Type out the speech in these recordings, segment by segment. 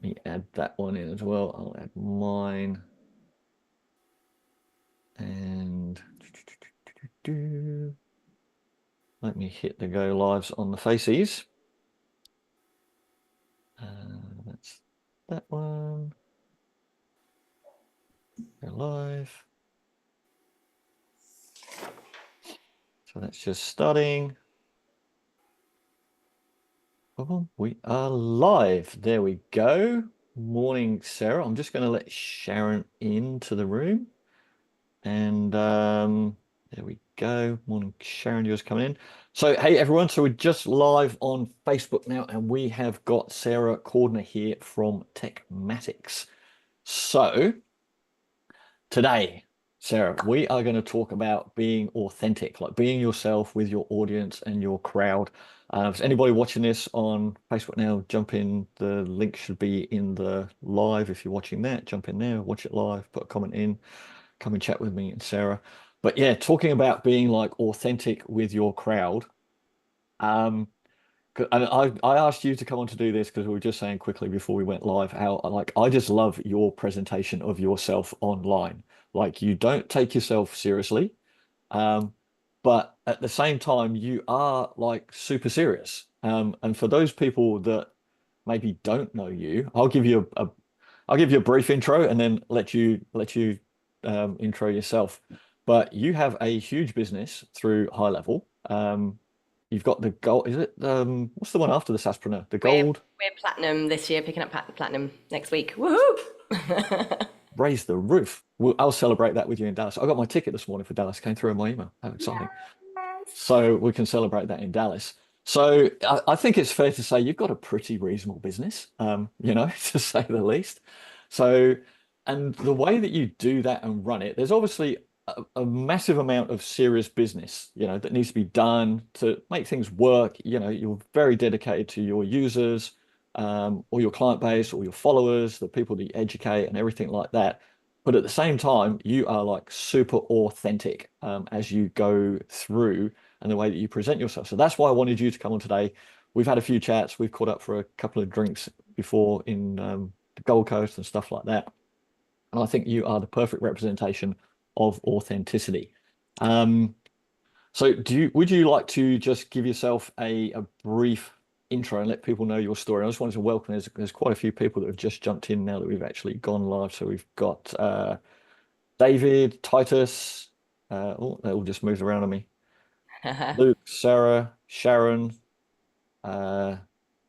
Let me add that one in as well. I'll add mine. And let me hit the go lives on the faces. That's that one. Go live. So that's just starting. Oh, we are live. There we go. Morning, Sarah. I'm just going to let Sharon into the room. And there we go. Morning, Sharon, you're just coming in. So, hey, everyone. So we're just live on Facebook now, and we have got Sarah Cordiner here from Techmatics. So today, Sarah, we are going to talk about being authentic, like being yourself with your audience and your crowd. If anybody watching this on Facebook now, jump in. The link should be in the live. If you're watching that, jump in there, watch it live, put a comment in, come and chat with me and Sarah. But yeah, talking about being like authentic with your crowd. Um, and I asked you to come on to do this because we were just saying quickly before we went live how like I just love your presentation of yourself online. Like you don't take yourself seriously, um, but at the same time you are like super serious. And for those people that maybe don't know you, I'll give you a brief intro and then let you intro yourself. But you have a huge business through High Level. You've got the gold. Is it what's the one after the Saspreneur? The We're gold we're platinum this year, picking up platinum next week. Woohoo! raise the roof. I'll celebrate that with you in Dallas. I got my ticket this morning for Dallas. Came through in my email. How exciting! Yes. So we can celebrate that in Dallas. So I think it's fair to say you've got a pretty reasonable business, to say the least. So, and the way that you do that and run it, there's obviously a massive amount of serious business, that needs to be done to make things work. You're very dedicated to your users, or your client base, or your followers, the people that you educate, and everything like that. But at the same time, you are like super authentic as you go through and the way that you present yourself. So that's why I wanted you to come on today. We've had a few chats. We've caught up for a couple of drinks before in the Gold Coast and stuff like that. And I think you are the perfect representation of authenticity. Um, so would you like to just give yourself a brief intro and let people know your story? I just wanted to welcome, there's quite a few people that have just jumped in now that we've actually gone live. So we've got David, Titus, oh, they all just moved around on me. Luke, Sarah, Sharon, uh,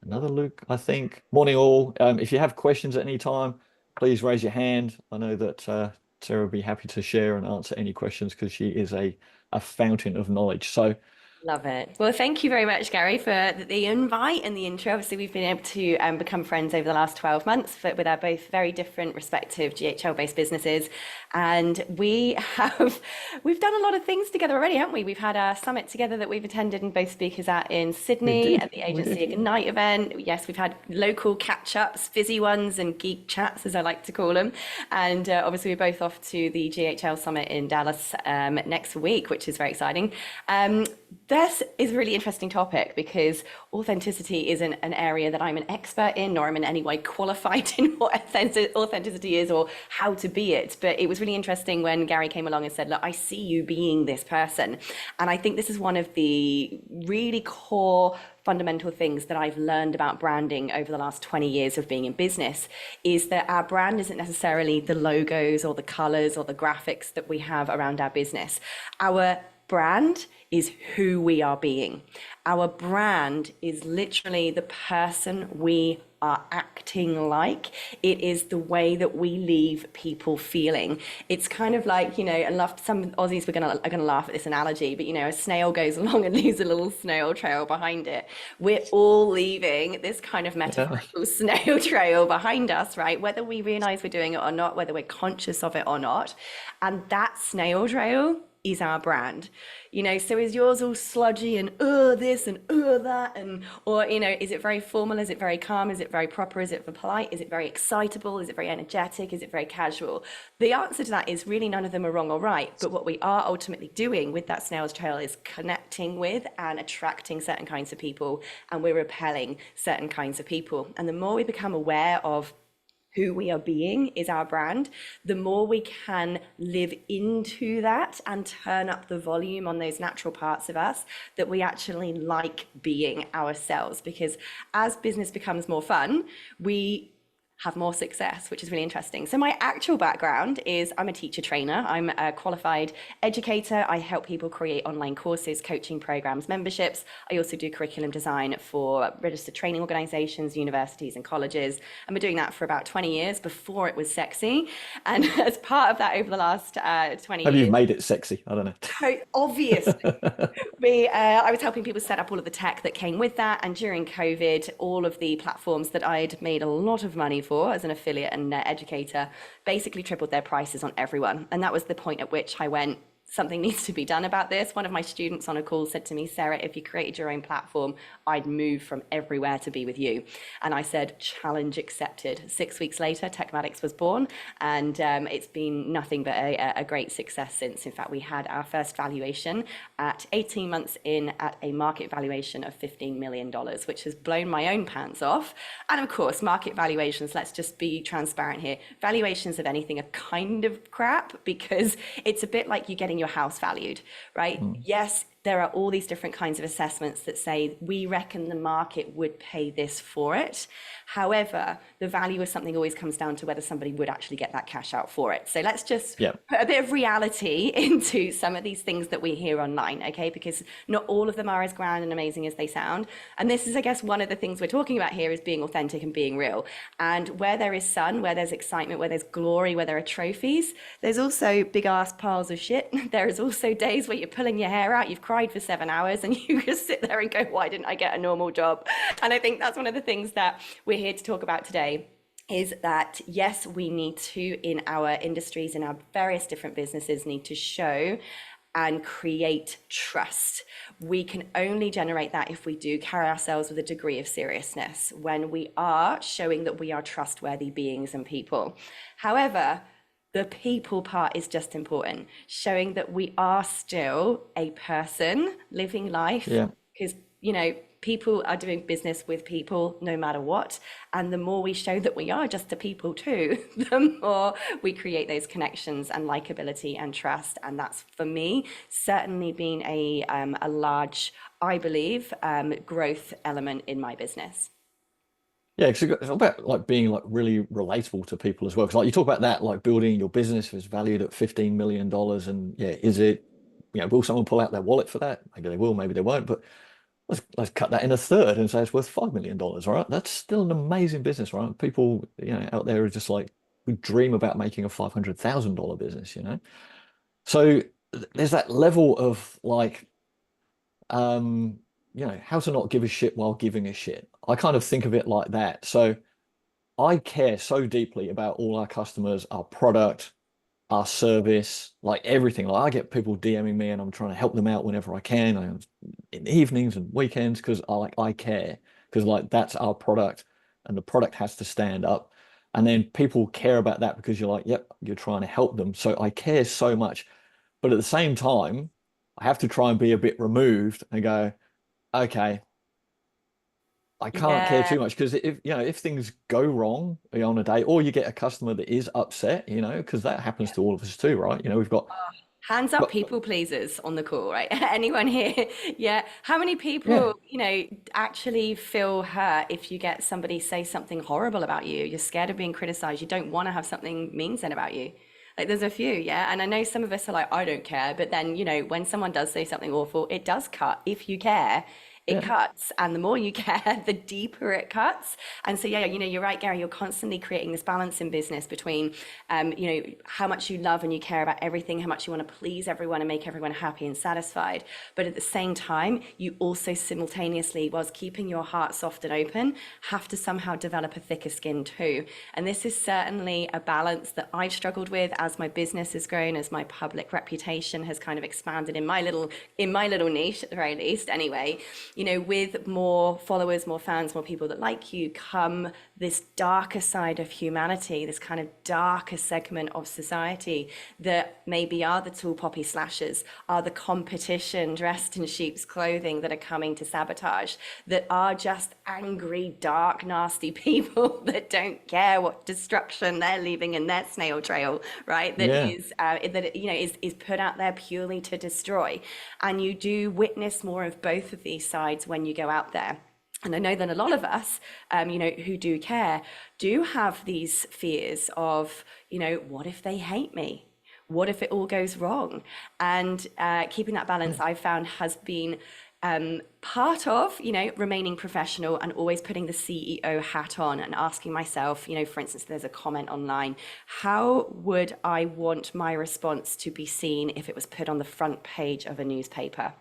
another Luke, I think. Morning, all. If you have questions at any time, please raise your hand. I know that Sarah would be happy to share and answer any questions because she is a fountain of knowledge. So, Love it. Well, thank you very much, Gary, for the invite and the intro. Obviously, we've been able to become friends over the last 12 months with our both very different respective GHL-based businesses. And we've done a lot of things together already, haven't we? We've had a summit together that we've attended and both speakers at in we Sydney did. at the We Agency did. Ignite event. Yes, we've had local catch-ups, fizzy ones and geek chats, as I like to call them. And obviously, we're both off to the GHL summit in Dallas next week, which is very exciting. This is a really interesting topic because authenticity isn't an area that I'm an expert in, nor I'm in any way qualified in what authenticity is or how to be it. But it was really interesting when Gary came along and said, look, I see you being this person. And I think this is one of the really core fundamental things that I've learned about branding over the last 20 years of being in business is that our brand isn't necessarily the logos or the colors or the graphics that we have around our business. Our brand is who we are being. Our brand is literally the person we are acting like. It is the way that we leave people feeling. It's kind of like, and some Aussies are gonna laugh at this analogy, but a snail goes along and leaves a little snail trail behind it. We're all leaving this kind of Yeah. metaphorical snail trail behind us, right? Whether we realize we're doing it or not, whether we're conscious of it or not. And that snail trail is our brand. So is yours all sludgy and this and that, and or is it very formal, is it very calm, is it very proper, is it polite, is it very excitable, is it very energetic, is it very casual? The answer to that is really none of them are wrong or right, but what we are ultimately doing with that snail's trail is connecting with and attracting certain kinds of people, and we're repelling certain kinds of people. And the more we become aware of who we are being is our brand, the more we can live into that and turn up the volume on those natural parts of us that we actually like being ourselves. Because as business becomes more fun, we have more success, which is really interesting. So my actual background is I'm a teacher trainer. I'm a qualified educator. I help people create online courses, coaching programs, memberships. I also do curriculum design for registered training organizations, universities and colleges. I've been doing that for about 20 years before it was sexy. And as part of that over the last 20 Maybe you've years, made it sexy. I don't obviously know. I was helping people set up all of the tech that came with that. And during COVID, all of the platforms that I'd made a lot of money for as an affiliate and educator basically tripled their prices on everyone. And that was the point at which I went, something needs to be done about this. One of my students on a call said to me, Sarah, if you created your own platform, I'd move from everywhere to be with you. And I said, challenge accepted. 6 weeks later, Techmatics was born, and it's been nothing but a great success since. In fact, we had our first valuation at 18 months in at a market valuation of $15 million, which has blown my own pants off. And of course, market valuations, let's just be transparent here. Valuations of anything are kind of crap because it's a bit like you getting your house valued, right? Mm. Yes, there are all these different kinds of assessments that say we reckon the market would pay this for it. However, the value of something always comes down to whether somebody would actually get that cash out for it. So let's just Yeah. put a bit of reality into some of these things that we hear online, okay? Because not all of them are as grand and amazing as they sound. And this is, I guess, one of the things we're talking about here is being authentic and being real. And where there is sun, where there's excitement, where there's glory, where there are trophies, there's also big ass piles of shit. There is also days where you're pulling your hair out, you've cried for 7 hours, and you just sit there and go, why didn't I get a normal job? And I think that's one of the things that we're here to talk about today, is that yes, we need to, in our industries, in our various different businesses, need to show and create trust. We can only generate that if we do carry ourselves with a degree of seriousness, when we are showing that we are trustworthy beings and people. However, the people part is just important, showing that we are still a person living life, Yeah. because, people are doing business with people no matter what. And the more we show that we are just a people too, the more we create those connections and likability and trust. And that's, for me, certainly been a large, I believe, growth element in my business. Yeah, because it's about like being like really relatable to people as well. Because like you talk about that, like building your business is valued at $15 million, and yeah, is it, will someone pull out their wallet for that? Maybe they will, maybe they won't. But let's cut that in a third and say it's worth $5 million. All right, that's still an amazing business, right? People, out there are just like we dream about making a $500,000 business. So there's that level of like, how to not give a shit while giving a shit. I kind of think of it like that. So I care so deeply about all our customers, our product, our service, like everything. Like I get people DMing me and I'm trying to help them out whenever I can, in the evenings and weekends, because I care, because like that's our product and the product has to stand up. And then people care about that because you're like, yep, you're trying to help them. So I care so much. But at the same time, I have to try and be a bit removed and go, okay, I can't care Yeah. too much, because if things go wrong, on a day, or you get a customer that is upset, because that happens to all of us too, right? Hands up, Got people pleasers on the call, right? Anyone here? Yeah. How many yeah, people, actually feel hurt if you get somebody say something horrible about you? You're scared of being criticized. You don't want to have something mean said about you. Like there's a few, yeah. And I know some of us are like, I don't care. But then, when someone does say something awful, it does cut. If you care, it yeah, cuts. And the more you care, the deeper it cuts. And so, yeah, you're right, Gary, you're constantly creating this balance in business between, how much you love and you care about everything, how much you want to please everyone and make everyone happy and satisfied. But at the same time, you also simultaneously, whilst keeping your heart soft and open, have to somehow develop a thicker skin too. And this is certainly a balance that I've struggled with as my business has grown, as my public reputation has kind of expanded in my little niche, at the very least, anyway. with more followers, more fans, more people that like you, come this darker side of humanity, this kind of darker segment of society that maybe are the tall poppy slashers, are the competition dressed in sheep's clothing that are coming to sabotage, that are just angry, dark, nasty people that don't care what destruction they're leaving in their snail trail, right? Yeah. Is put out there purely to destroy. And you do witness more of both of these sides when you go out there. And I know that a lot of us, who do care, do have these fears of, what if they hate me? What if it all goes wrong? And keeping that balance, I've found, has been part of, remaining professional and always putting the CEO hat on and asking myself, for instance, there's a comment online, how would I want my response to be seen if it was put on the front page of a newspaper?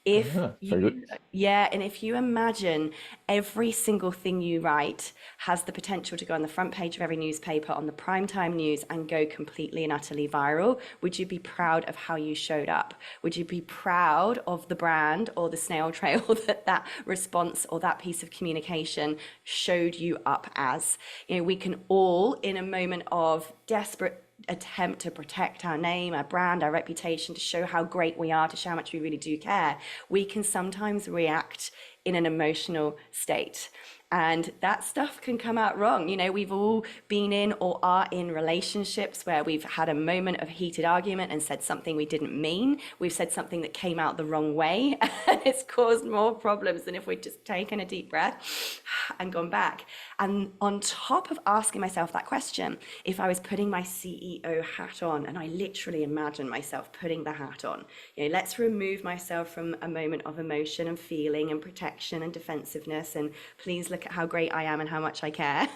If Very good. you, yeah, and if you imagine every single thing you write has the potential to go on the front page of every newspaper, on the primetime news, and go completely and utterly viral, would you be proud of how you showed up? Would you be proud of the brand or the snail trail that response or that piece of communication showed you up as? We can all, in a moment of desperate attempt to protect our name, our brand, our reputation, to show how great we are, to show how much we really do care, we can sometimes react in an emotional state. And that stuff can come out wrong. We've all been in or are in relationships where we've had a moment of heated argument and said something we didn't mean. We've said something that came out the wrong way, and it's caused more problems than if we'd just taken a deep breath and gone back. And on top of asking myself that question, if I was putting my CEO hat on, and I literally imagine myself putting the hat on, let's remove myself from a moment of emotion and feeling and protection and defensiveness, and please look at how great I am and how much I care.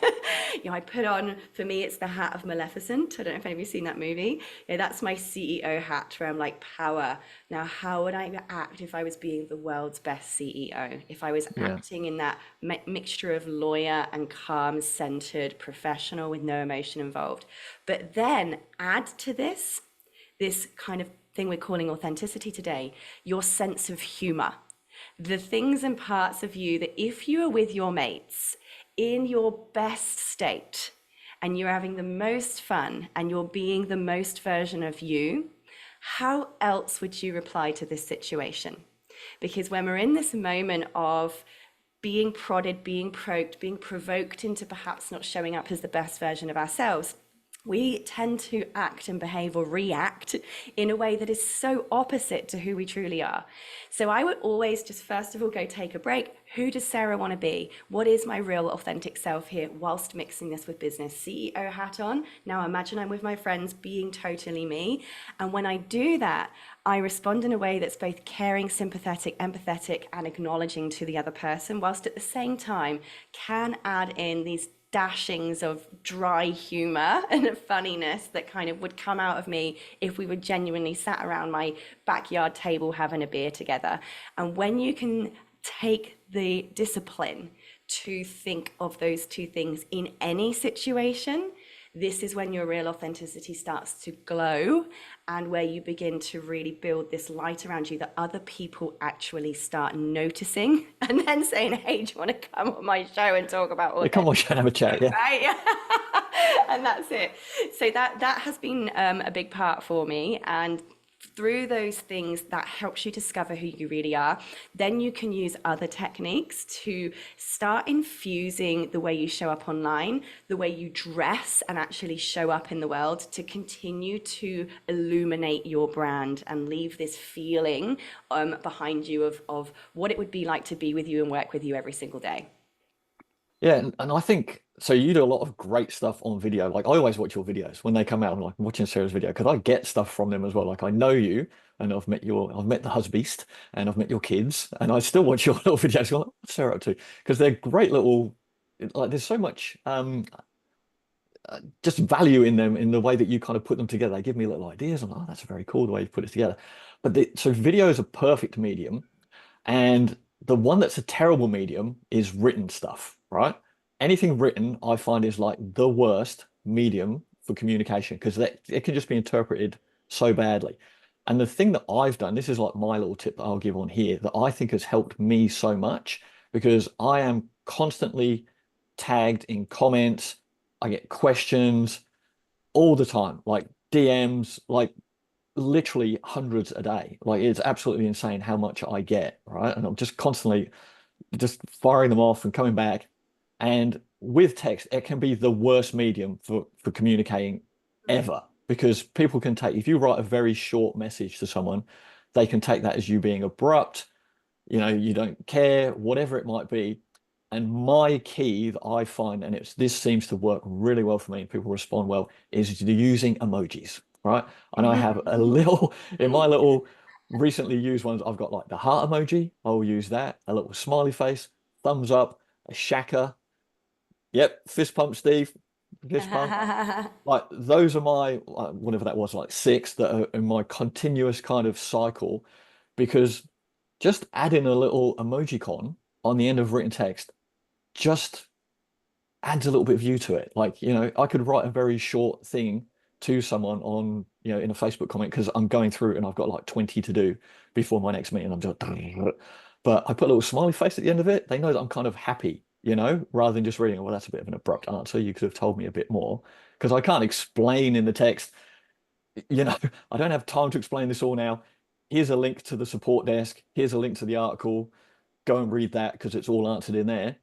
I put on, for me, it's the hat of Maleficent. I don't know if any of you have seen that movie. That's my CEO hat, where I'm like, power. Now, how would I act if I was being the world's best CEO? If I was Yeah. acting in that mixture of lawyer and calm, centered professional with no emotion involved. But then add to this kind of thing we're calling authenticity today, your sense of humor. The things and parts of you that if you are with your mates in your best state and you're having the most fun and you're being the most version of you, how else would you reply to this situation? Because when we're in this moment of being prodded, being poked, being provoked into perhaps not showing up as the best version of ourselves, we tend to act and behave or react in a way that is so opposite to who we truly are. So I would always just first of all go take a break. Who does Sarah want to be? What is my real authentic self here whilst mixing this with business? CEO hat on. Now imagine I'm with my friends being totally me. And when I do that, I respond in a way that's both caring, sympathetic, empathetic, and acknowledging to the other person, whilst at the same time can add in these dashings of dry humor and funniness that kind of would come out of me if we were genuinely sat around my backyard table having a beer together. And when you can take the discipline to think of those two things in any situation, this is when your real authenticity starts to glow, and where you begin to really build this light around you that other people actually start noticing and then saying, hey, do you want to come on my show and talk about Yeah, come on, authenticity? Shan, have a chat. Yeah. Right? And that's it. So that has been a big part for me. And through those things, that helps you discover who you really are. Then you can use other techniques to start infusing the way you show up online, the way you dress and actually show up in the world, to continue to illuminate your brand and leave this feeling behind you of what it would be like to be with you and work with you every single day. Yeah, and I think so. You do a lot of great stuff on video. Like I always watch your videos when they come out. I'm like watching Sarah's video because I get stuff from them as well. Like I know you, and I've met the husband, and I've met your kids, and I still watch your little videos. Going, what's Sarah up to? Because they're great little. Like there's so much just value in them in the way that you kind of put them together. They give me little ideas. I'm like, oh, that's very cool the way you put it together. So video is a perfect medium. And the one that's a terrible medium is written stuff, right? Anything written, I find is like the worst medium for communication because it can just be interpreted so badly. And the thing that I've done, this is like my little tip that I'll give on here that I think has helped me so much because I am constantly tagged in comments. I get questions all the time, like DMs, like literally hundreds a day. Like it's absolutely insane how much I get, right? And I'm just constantly just firing them off and coming back. And with text, it can be the worst medium for communicating ever because people can take, if you write a very short message to someone, they can take that as you being abrupt, you don't care, whatever it might be. And my key that I find, and this seems to work really well for me, and people respond well, is using emojis, right? And I have a little in my little recently used ones. I've got like the heart emoji. I'll use that. A little smiley face, thumbs up, a shaka. Yep, fist pump, Steve. Fist pump. Like those are my whatever that was, like six that are in my continuous kind of cycle because just adding a little emojicon on the end of written text just adds a little bit of view to it. Like, I could write a very short thing to someone on, in a Facebook comment because I'm going through and I've got like 20 to do before my next meeting. I'm just, but I put a little smiley face at the end of it. They know that I'm kind of happy, rather than just reading, well, that's a bit of an abrupt answer. You could have told me a bit more because I can't explain in the text, I don't have time to explain this all now. Here's a link to the support desk. Here's a link to the article. Go and read that because it's all answered in there.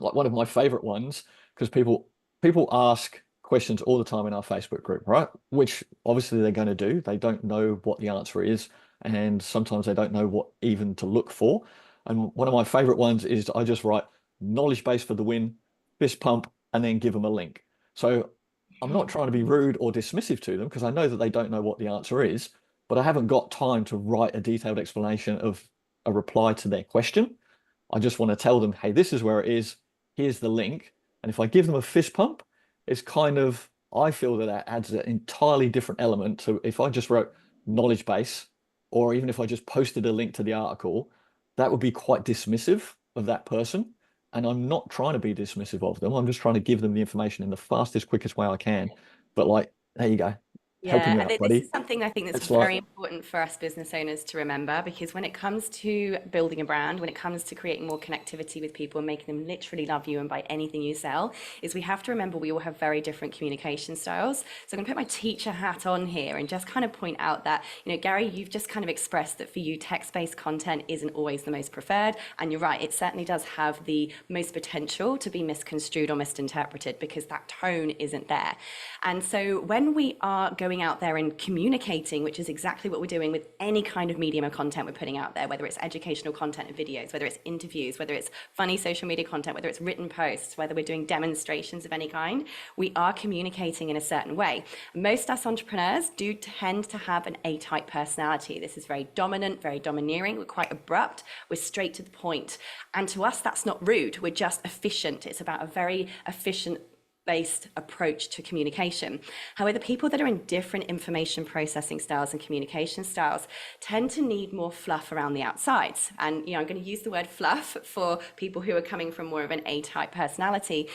Like one of my favorite ones, because people ask questions all the time in our Facebook group, right? Which obviously they're going to do. They don't know what the answer is, and sometimes they don't know what even to look for. And one of my favorite ones is I just write knowledge base for the win, fist pump, and then give them a link. So I'm not trying to be rude or dismissive to them because I know that they don't know what the answer is, but I haven't got time to write a detailed explanation of a reply to their question. I just want to tell them, hey, this is where it is. Here's the link. And if I give them a fist pump, it's kind of, I feel that that adds an entirely different element to if I just wrote knowledge base, or even if I just posted a link to the article, that would be quite dismissive of that person. And I'm not trying to be dismissive of them. I'm just trying to give them the information in the fastest, quickest way I can. But like, there you go, helping Yeah, you and out, this buddy. is something I think that's It's like, very important for us business owners to remember because when it comes to building a brand, when it comes to creating more connectivity with people and making them literally love you and buy anything you sell, is we have to remember we all have very different communication styles. So I'm going to put my teacher hat on here and just kind of point out that, Gary, you've just kind of expressed that for you, text-based content isn't always the most preferred. And you're right, it certainly does have the most potential to be misconstrued or misinterpreted because that tone isn't there. And so when we are going out there and communicating, which is exactly what we're doing with any kind of medium of content we're putting out there, whether it's educational content and videos, whether it's interviews, whether it's funny social media content, whether it's written posts, whether we're doing demonstrations of any kind, we are communicating in a certain way. Most us entrepreneurs do tend to have an A-type personality. This is very dominant, very domineering. We're quite abrupt. We're straight to the point. And to us, that's not rude. We're just efficient. It's about a very efficient based approach to communication. However, people that are in different information processing styles and communication styles tend to need more fluff around the outsides. And I'm going to use the word fluff for people who are coming from more of an A-type personality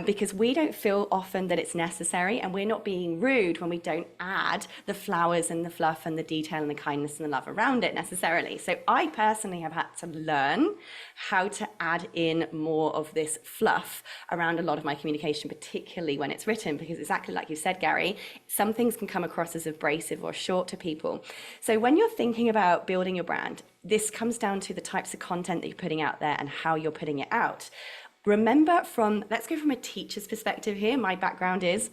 because we don't feel often that it's necessary, and we're not being rude when we don't add the flowers and the fluff and the detail and the kindness and the love around it necessarily. So I personally have had to learn how to add in more of this fluff around a lot of my communication, particularly when it's written, because exactly like you said, Gary, some things can come across as abrasive or short to people. So when you're thinking about building your brand, this comes down to the types of content that you're putting out there and how you're putting it out. Remember let's go from a teacher's perspective here. My background is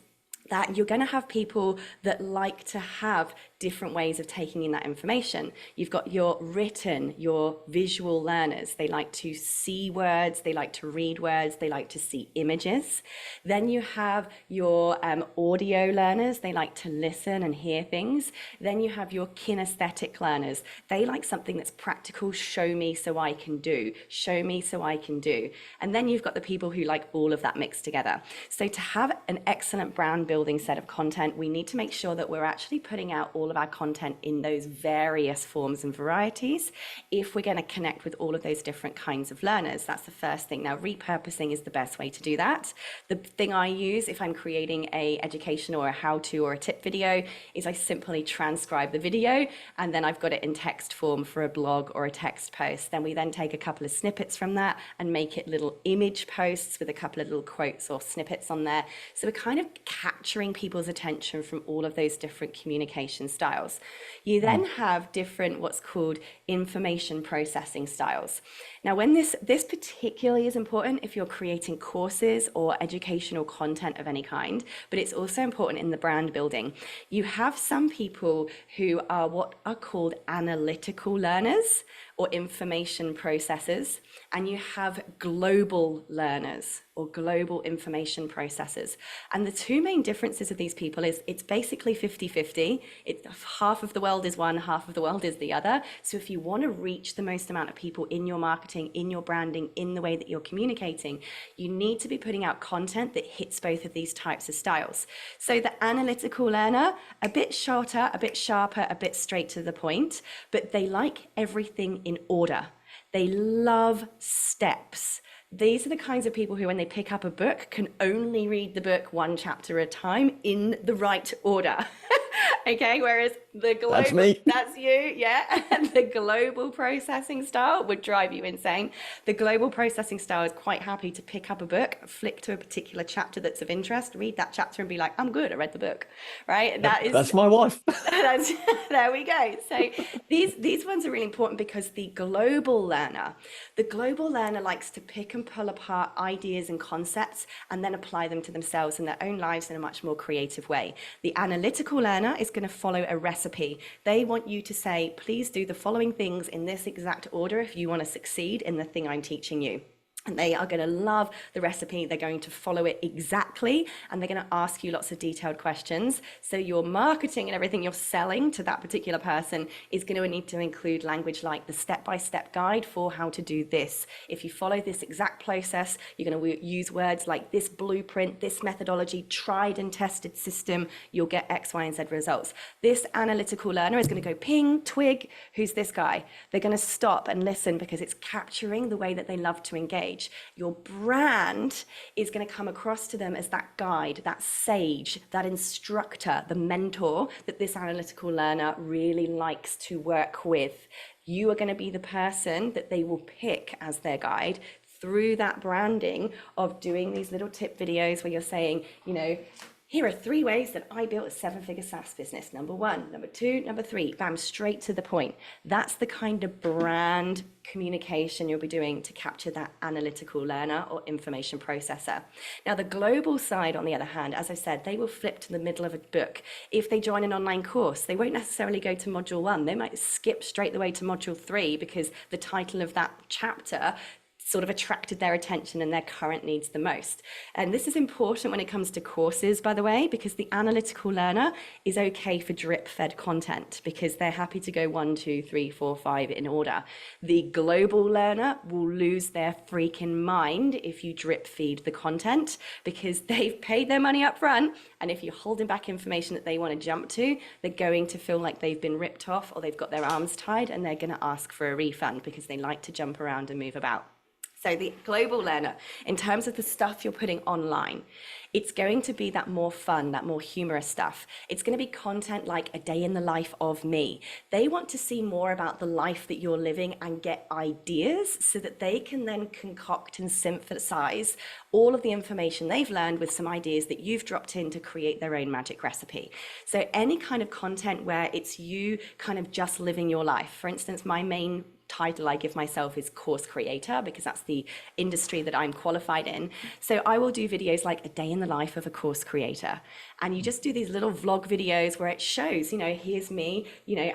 that you're going to have people that like to have different ways of taking in that information. You've got your written, your visual learners. They like to see words, they like to read words, they like to see images. Then you have your audio learners. They like to listen and hear things. Then you have your kinesthetic learners. They like something that's practical. Show me so I can do. Show me so I can do. And then you've got the people who like all of that mixed together. So to have an excellent brand building building set of content, we need to make sure that we're actually putting out all of our content in those various forms and varieties if we're going to connect with all of those different kinds of learners. That's the first thing. Now, repurposing is the best way to do that. The thing I use if I'm creating a education or a how-to or a tip video is I simply transcribe the video, and then I've got it in text form for a blog or a text post. Then we then take a couple of snippets from that and make it little image posts with a couple of little quotes or snippets on there. So we're kind of capturing people's attention from all of those different communication styles. You then have different what's called information processing styles. Now, when this particularly is important if you're creating courses or educational content of any kind, but it's also important in the brand building. You have some people who are what are called analytical learners or information processors, and you have global learners or global information processors. And the two main differences of these people is it's basically 50-50. It's half of the world is one, half of the world is the other. So if you want to reach the most amount of people in your marketing, in your branding, in the way that you're communicating, you need to be putting out content that hits both of these types of styles. So the analytical learner, a bit shorter, a bit sharper, a bit straight to the point, but they like everything in order. They love steps. These are the kinds of people who, when they pick up a book, can only read the book one chapter at a time in the right order. Okay, whereas the global, That's me. that's you, yeah. And the global processing style would drive you insane. The global processing style is quite happy to pick up a book, flick to a particular chapter that's of interest, read that chapter and be like, I'm good, I read the book, right? Yep, That is, that's my wife. that's, there we go. So these ones are really important because the global learner likes to pick and pull apart ideas and concepts and then apply them to themselves in their own lives in a much more creative way. The analytical learner is going to follow a recipe. They want you to say, please do the following things in this exact order if you want to succeed in the thing I'm teaching you. And they are going to love the recipe. They're going to follow it exactly, and they're going to ask you lots of detailed questions. So your marketing and everything you're selling to that particular person is going to need to include language like the step-by-step guide for how to do this. If you follow this exact process, you're going to use words like this blueprint, this methodology, tried and tested system, you'll get X, Y, and Z results. This analytical learner is going to go ping, twig, who's this guy? They're going to stop and listen because it's capturing the way that they love to engage. Your brand is going to come across to them as that guide, that sage, that instructor, the mentor that this analytical learner really likes to work with. You are going to be the person that they will pick as their guide through that branding of doing these little tip videos where you're saying, here are 3 ways that I built a 7-figure SaaS business. Number 1, number 2, number 3, bam, straight to the point. That's the kind of brand communication you'll be doing to capture that analytical learner or information processor. Now, the global side, on the other hand, as I said, they will flip to the middle of a book. If they join an online course, they won't necessarily go to module 1. They might skip straight the way to module 3 because the title of that chapter sort of attracted their attention and their current needs the most. And this is important when it comes to courses, by the way, because the analytical learner is okay for drip-fed content because they're happy to go 1, 2, 3, 4, 5 in order. The global learner will lose their freaking mind if you drip feed the content because they've paid their money up front, and if you're holding back information that they want to jump to, they're going to feel like they've been ripped off or they've got their arms tied, and they're going to ask for a refund because they like to jump around and move about. So the global learner, in terms of the stuff you're putting online, it's going to be that more fun, that more humorous stuff. It's going to be content like a day in the life of me. They want to see more about the life that you're living and get ideas so that they can then concoct and synthesize all of the information they've learned with some ideas that you've dropped in to create their own magic recipe. So any kind of content where it's you kind of just living your life. For instance, my main title I give myself is course creator because that's the industry that I'm qualified in. So I will do videos like a day in the life of a course creator. And you just do these little vlog videos where it shows, here's me,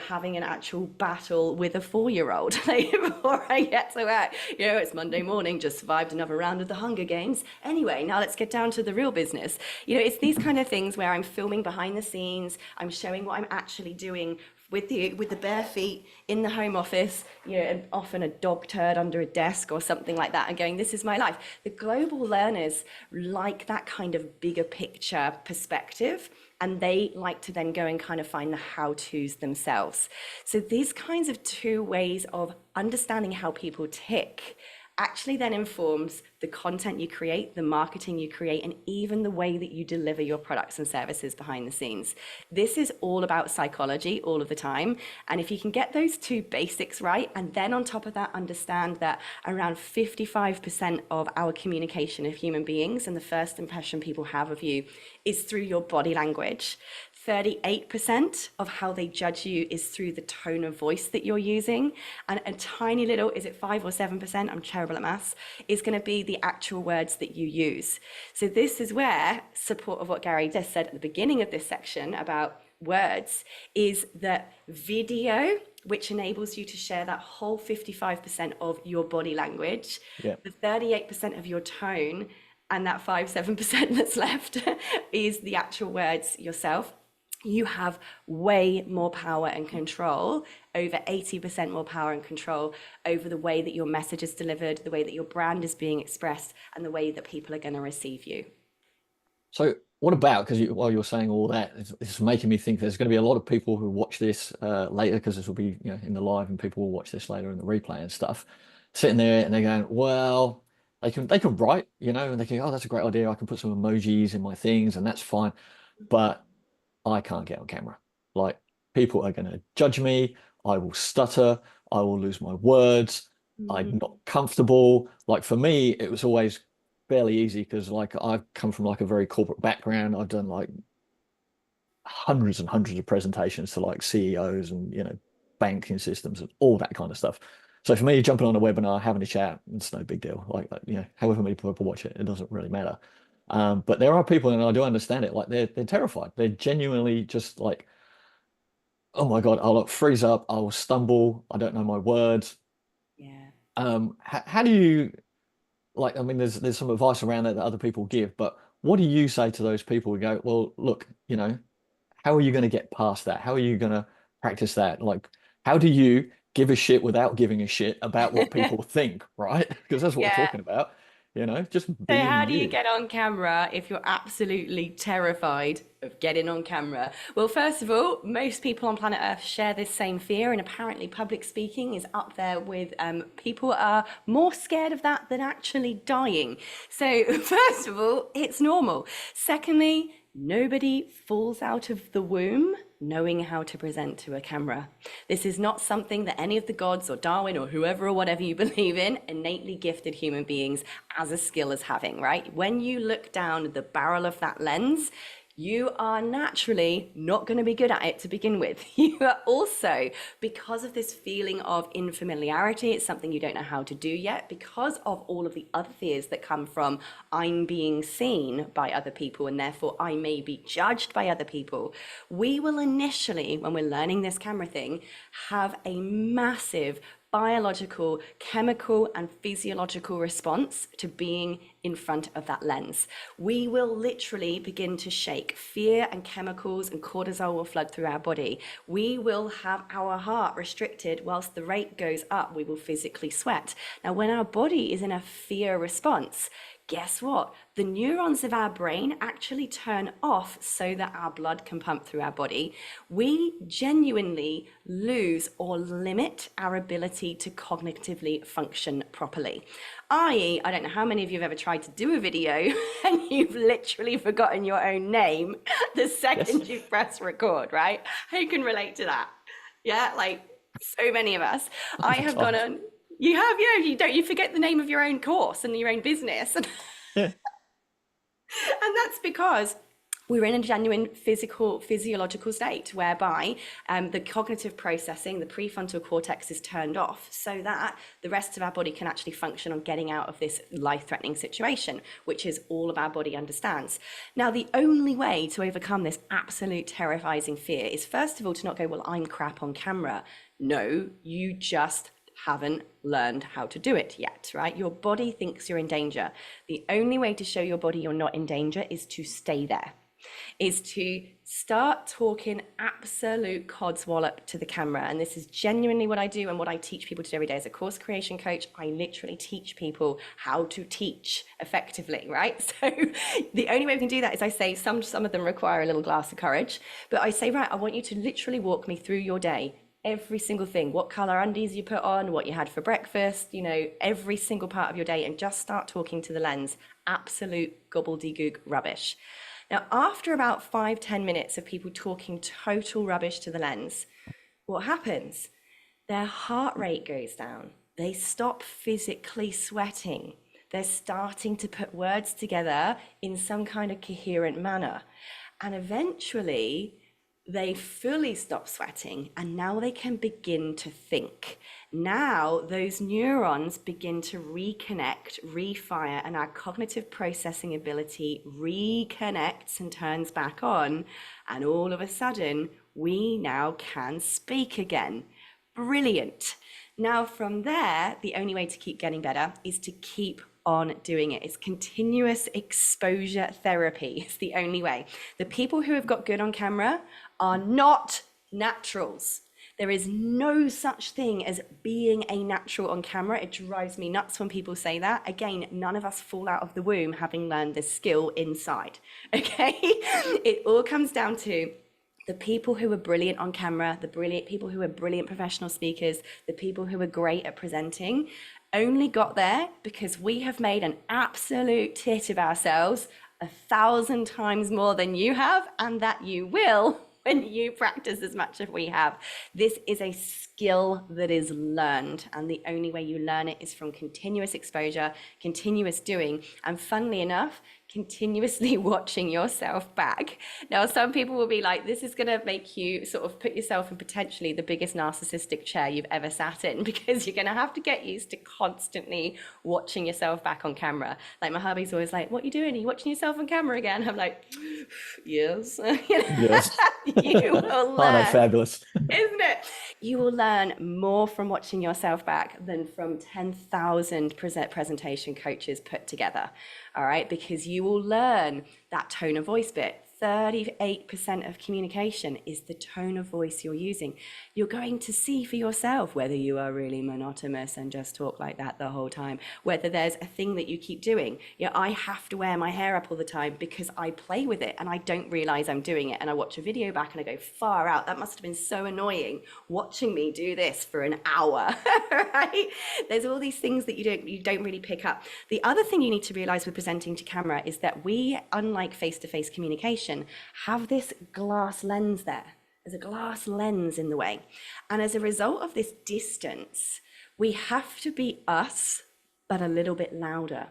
having an actual battle with a 4-year-old before I get to work. It's Monday morning, just survived another round of the Hunger Games. Anyway, now let's get down to the real business. It's these kind of things where I'm filming behind the scenes, I'm showing what I'm actually doing with the bare feet in the home office, and often a dog turd under a desk or something like that, and going, this is my life. The global learners like that kind of bigger picture perspective, and they like to then go and kind of find the how-tos themselves. So these kinds of two ways of understanding how people tick actually then informs the content you create, the marketing you create, and even the way that you deliver your products and services behind the scenes. This is all about psychology all of the time. And if you can get those two basics right, and then on top of that, understand that around 55% of our communication of human beings and the first impression people have of you is through your body language. 38% of how they judge you is through the tone of voice that you're using. And a tiny little, is it 5 or 7%? I'm terrible at maths, is going to be the actual words that you use. So this is where support of what Gary just said at the beginning of this section about words is that video, which enables you to share that whole 55% of your body language, Yeah. the 38% of your tone, and that 5-7% that's left is the actual words yourself. You have way more power and control, over 80% more power and control over the way that your message is delivered, the way that your brand is being expressed, and the way that people are going to receive you. So what about, because while you're saying all that, it's making me think there's going to be a lot of people who watch this later, because this will be, in the live, and people will watch this later in the replay and stuff, sitting there and they're going, well, they can write, and they can, oh, that's a great idea. I can put some emojis in my things and that's fine. But I can't get on camera. Like, people are going to judge me. I will stutter. I will lose my words. I'm not comfortable. Like, for me, it was always fairly easy because, like, I've come from like a very corporate background. I've done like hundreds and hundreds of presentations to like CEOs and, banking systems and all that kind of stuff. So for me, jumping on a webinar, having a chat, it's no big deal. Like, however many people watch it, it doesn't really matter. But there are people, and I do understand it, like they're terrified. They're genuinely just like, oh my God, I'll freeze up, I will stumble, I don't know my words. Yeah. How do you, like, I mean, there's some advice around that other people give, but what do you say to those people who go, well, look, how are you going to get past that? How are you going to practice that? Like, how do you give a shit without giving a shit about what people think, right? Because that's what we're Yeah. talking about, just So being how do you you. get on camera if you're absolutely terrified of getting on camera? Well, first of all, most people on planet Earth share this same fear, and apparently public speaking is up there with people are more scared of that than actually dying. So first of all, it's normal. Secondly, nobody falls out of the womb knowing how to present to a camera. This is not something that any of the gods or Darwin or whoever or whatever you believe in innately gifted human beings as a skill as having, right? When you look down the barrel of that lens, you are naturally not going to be good at it to begin with. You are also, because of this feeling of unfamiliarity, it's something you don't know how to do yet, because of all of the other fears that come from I'm being seen by other people and therefore I may be judged by other people. We will initially, when we're learning this camera thing, have a massive biological, chemical, and physiological response to being in front of that lens. We will literally begin to shake. Fear and chemicals and cortisol will flood through our body. We will have our heart restricted whilst the rate goes up. We will physically sweat. Now, when our body is in a fear response, guess what? The neurons of our brain actually turn off so that our blood can pump through our body. We genuinely lose or limit our ability to cognitively function properly. I.e., I don't know how many of you have ever tried to do a video and you've literally forgotten your own name the Yes. second you press record, right? Who can relate to that? Yeah, like so many of us. I Oh, have gone God. on. You have, yeah. You forget the name of your own course and your own business, and Yeah. that's because we're in a genuine physiological state whereby the cognitive processing, the prefrontal cortex is turned off so that the rest of our body can actually function on getting out of this life-threatening situation, which is all of our body understands. Now, the only way to overcome this absolute terrifying fear is, first of all, to not go, well, I'm crap on camera. No, you just haven't learned how to do it yet, right? Your body thinks you're in danger. The only way to show your body you're not in danger is to stay there. is to start talking absolute codswallop to the camera. And this is genuinely what I do and what I teach people to do every day. As a course creation coach, I literally teach people how to teach effectively, right? So the only way we can do that is I say some of them require a little glass of courage, but I say, right, I want you to literally walk me through your day. Every single thing, what color undies you put on, what you had for breakfast, every single part of your day, and just start talking to the lens. Absolute gobbledygook rubbish. Now, after about 5-10 minutes of people talking total rubbish to the lens, what happens? Their heart rate goes down. They stop physically sweating. They're starting to put words together in some kind of coherent manner. And eventually, they fully stop sweating and now they can begin to think. Now those neurons begin to reconnect, refire, and our cognitive processing ability reconnects and turns back on. And all of a sudden, we now can speak again. Brilliant. Now, from there, the only way to keep getting better is to keep on doing it. It's continuous exposure therapy. It's the only way. The people who have got good on camera are not naturals. There is no such thing as being a natural on camera. It drives me nuts when people say that. Again, none of us fall out of the womb having learned this skill inside. Okay? It all comes down to the people who are brilliant on camera, the brilliant people who are brilliant professional speakers, the people who are great at presenting, only got there because we have made an absolute tit of ourselves 1,000 times more than you have, and that you will when you practice as much as we have. This is a skill that is learned, and the only way you learn it is from continuous exposure, continuous doing, and funnily enough, continuously watching yourself back. Now, some people will be like, this is going to make you sort of put yourself in potentially the biggest narcissistic chair you've ever sat in, because you're going to have to get used to constantly watching yourself back on camera. Like my hubby's always like, what are you doing? Are you watching yourself on camera again? I'm like, yes. Yes. You will Aren't they learn, fabulous? isn't it? You will learn more from watching yourself back than from 10,000 presentation coaches put together. All right, because you will learn that tone of voice bit. 38% of communication is the tone of voice you're using. You're going to see for yourself whether you are really monotonous and just talk like that the whole time, whether there's a thing that you keep doing. Yeah, I have to wear my hair up all the time because I play with it and I don't realize I'm doing it. And I watch a video back and I go, far out, that must have been so annoying watching me do this for an hour, right? There's all these things that you don't really pick up. The other thing you need to realize with presenting to camera is that we, unlike face-to-face communication, have this glass lens there. There's a glass lens in the way. And as a result of this distance, we have to be us, but a little bit louder.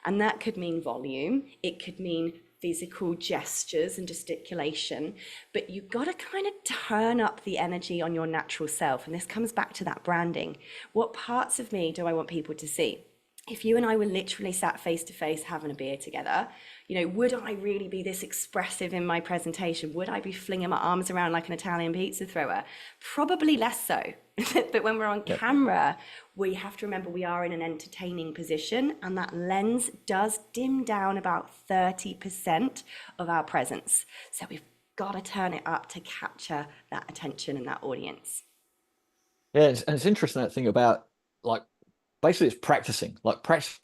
And that could mean volume. It could mean physical gestures and gesticulation, but you've got to kind of turn up the energy on your natural self. And this comes back to that branding. What parts of me do I want people to see? If you and I were literally sat face to face having a beer together, would I really be this expressive in my presentation? Would I be flinging my arms around like an Italian pizza thrower? Probably less so. But when we're on camera, we have to remember we are in an entertaining position, and that lens does dim down about 30% of our presence. So we've got to turn it up to capture that attention and that audience. Yeah, and it's interesting that thing about like basically it's practicing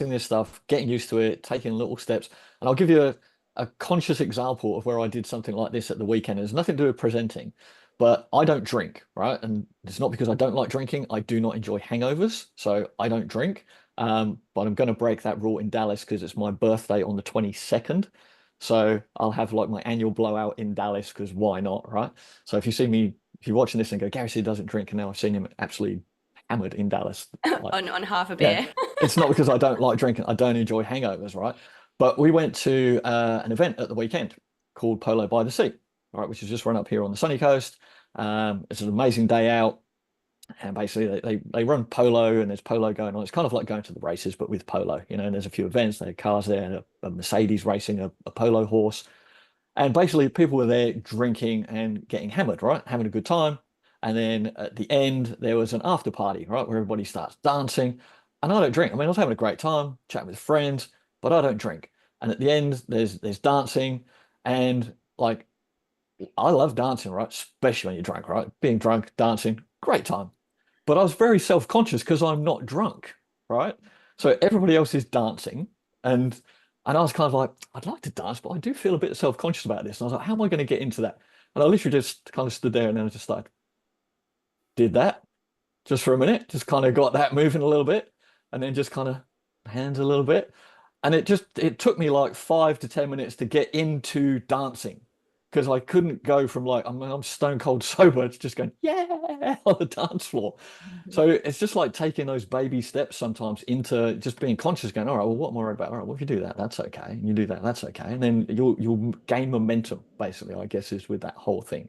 this stuff, getting used to it, taking little steps. And I'll give you a conscious example of where I did something like this at the weekend. It's nothing to do with presenting, but I don't drink, right? And it's not because I don't like drinking. I do not enjoy hangovers, so I don't drink. But I'm going to break that rule in Dallas because it's my birthday on the 22nd. So I'll have like my annual blowout in Dallas because why not, right? So if you see me, if you're watching this and go, Gary C doesn't drink, and now I've seen him absolutely hammered in Dallas. Like, on half a yeah, beer. it's not because I don't like drinking. I don't enjoy hangovers, right? But we went to an event at the weekend called Polo by the Sea, right, which is just run up here on the sunny coast. It's an amazing day out. And basically they run polo and there's polo going on. It's kind of like going to the races, but with polo, and there's a few events. There are cars there, and a Mercedes racing a polo horse. And basically, people were there drinking and getting hammered, right? Having a good time. And then at the end, there was an after party, right? Where everybody starts dancing. And I don't drink. I mean, I was having a great time, chatting with friends, but I don't drink. And at the end, there's dancing. And like I love dancing, right? Especially when you're drunk, right? Being drunk, dancing, great time. But I was very self-conscious because I'm not drunk, right? So everybody else is dancing, and I was kind of like, I'd like to dance, but I do feel a bit self-conscious about this. And I was like, how am I going to get into that? And I literally just kind of stood there and then I just like did that just for a minute, just kind of got that moving a little bit, and then just kind of hands a little bit. And it took me like 5 to 10 minutes to get into dancing because I couldn't go from like I'm stone cold sober to just going, yeah, on the dance floor. So it's just like taking those baby steps sometimes into just being conscious, going, all right, well, what am I worried about? All right, well, if you do that, that's okay. And you do that, that's okay. And then you'll gain momentum, basically, I guess, is with that whole thing.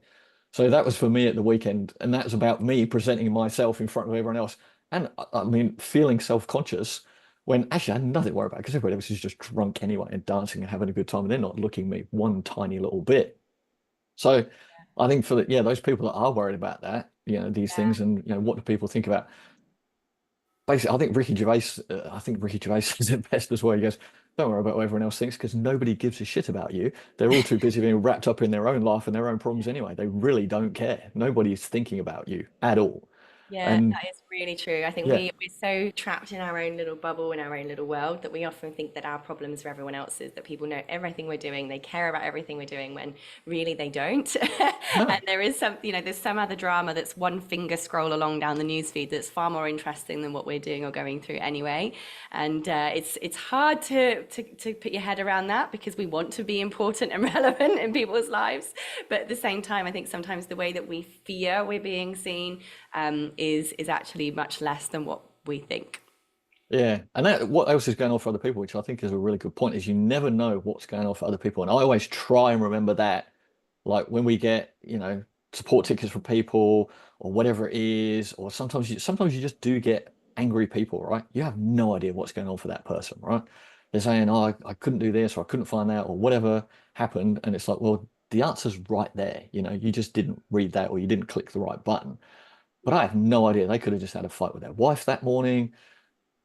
So that was for me at the weekend, and that was about me presenting myself in front of everyone else. And I mean, feeling self-conscious when actually I had nothing to worry about because everybody else is just drunk anyway and dancing and having a good time, and they're not looking at me one tiny little bit. So I think for the, yeah, those people that are worried about that, these things, and what do people think about? Basically, I think Ricky Gervais says it best as well. He goes, "Don't worry about what everyone else thinks because nobody gives a shit about you. They're all too busy being wrapped up in their own life and their own problems anyway. They really don't care. Nobody's thinking about you at all." Yeah, And that is really true. I think yeah, we're so trapped in our own little bubble, in our own little world, that we often think that our problems are everyone else's, that people know everything we're doing, they care about everything we're doing, when really they don't. And no, there is some, there's some other drama that's one finger scroll along down the newsfeed that's far more interesting than what we're doing or going through anyway. And it's hard to put your head around that because we want to be important and relevant in people's lives. But at the same time, I think sometimes the way that we fear we're being seen is actually much less than what we think. yeah. And that what else is going on for other people, which I think is a really good point, is you never know what's going on for other people. And I always try and remember that. Like when we get, support tickets from people or whatever it is, or sometimes you just do get angry people, right? You have no idea what's going on for that person, right? They're saying, "Oh, I couldn't do this or I couldn't find that or whatever happened." And it's like, well, the answer's right there. You just didn't read that or you didn't click the right button. But I Yeah. have no idea. They could have just had a fight with their wife that morning.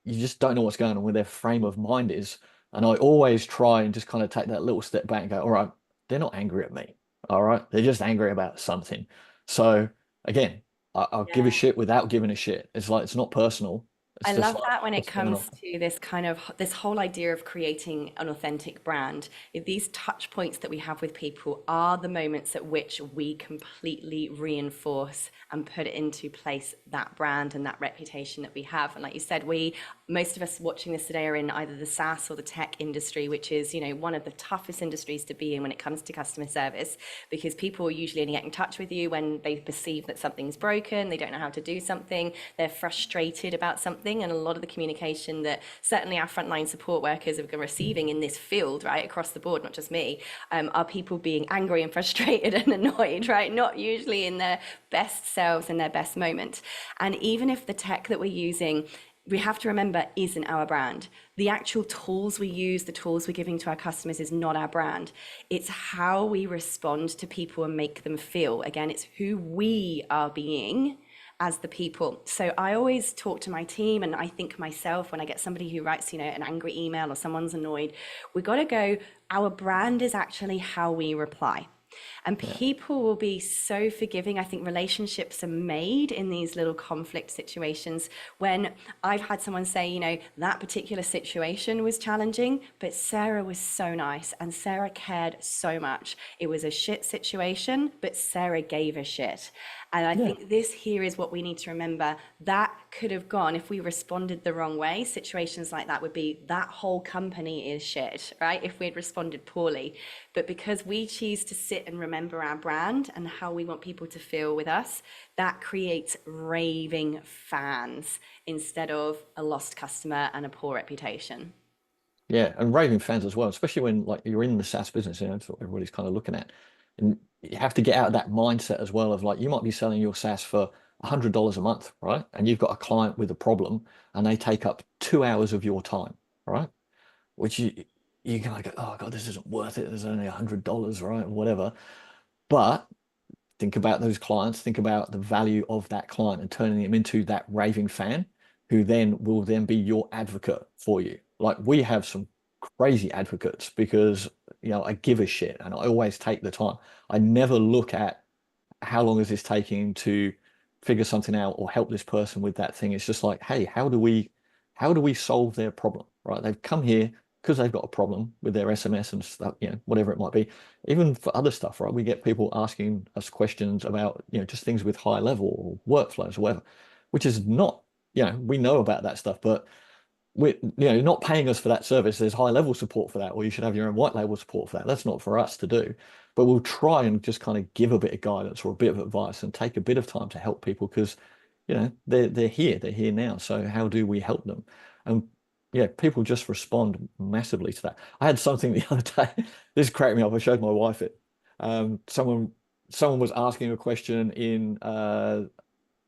You just don't know what's going on with their frame of mind is. And I always try and just kind of take that little step back and go, all right, they're not angry at me. All right. They're just angry about something. So again, I'll give a Yeah. shit without giving a shit. It's like, it's not personal. It's I just love like, that when it what's going comes on? to this kind of this whole idea of creating an authentic brand. These touch points that we have with people are the moments at which we completely reinforce and put into place that brand and that reputation that we have. And like you said, most of us watching this today are in either the SaaS or the tech industry, which is, one of the toughest industries to be in when it comes to customer service, because people usually only get in touch with you when they perceive that something's broken, they don't know how to do something, they're frustrated about something. And a lot of the communication that certainly our frontline support workers are receiving in this field, right, across the board, not just me, are people being angry and frustrated and annoyed, right? Not usually in their best selves, in their best moment. And even if the tech that we're using, we have to remember, isn't our brand. The actual tools we use, the tools we're giving to our customers is not our brand. It's how we respond to people and make them feel. Again, it's who we are being as the people. So I always talk to my team, and I think myself when I get somebody who writes, an angry email or someone's annoyed, we got to go, our brand is actually how we reply. And Yeah. people will be so forgiving. I think relationships are made in these little conflict situations when I've had someone say, that particular situation was challenging, but Sarah was so nice and Sarah cared so much. It was a shit situation, but Sarah gave a shit. And I Yeah. think this here is what we need to remember. That could have gone, if we responded the wrong way, situations like that would be, that whole company is shit, right? If we had responded poorly. But because we choose to sit and remember our brand and how we want people to feel with us, that creates raving fans instead of a lost customer and a poor reputation. Yeah, and raving fans as well, especially when like you're in the SaaS business, that's what everybody's kind of looking at. And you have to get out of that mindset as well of like you might be selling your SaaS for $100 a month, right? And you've got a client with a problem and they take up 2 hours of your time, right? Which you kind of go, oh God, this isn't worth it. There's only $100, right? Or whatever. But think about those clients, think about the value of that client and turning them into that raving fan who then will then be your advocate for you. Like we have some crazy advocates because I give a shit and I always take the time. I never look at how long is this taking to figure something out or help this person with that thing. It's just like, hey, how do we solve their problem? Right? They've come here because they've got a problem with their SMS and stuff, whatever it might be. Even for other stuff, right? We get people asking us questions about, just things with high level or workflows or whatever, which is not, we know about that stuff, but we're not paying us for that service. There's high level support for that, or you should have your own white label support for that. That's not for us to do, but we'll try and just kind of give a bit of guidance or a bit of advice and take a bit of time to help people because they're here now. So how do we help them? And yeah, people just respond massively to that. I had something the other day. This cracked me up. I showed my wife it. Someone was asking a question in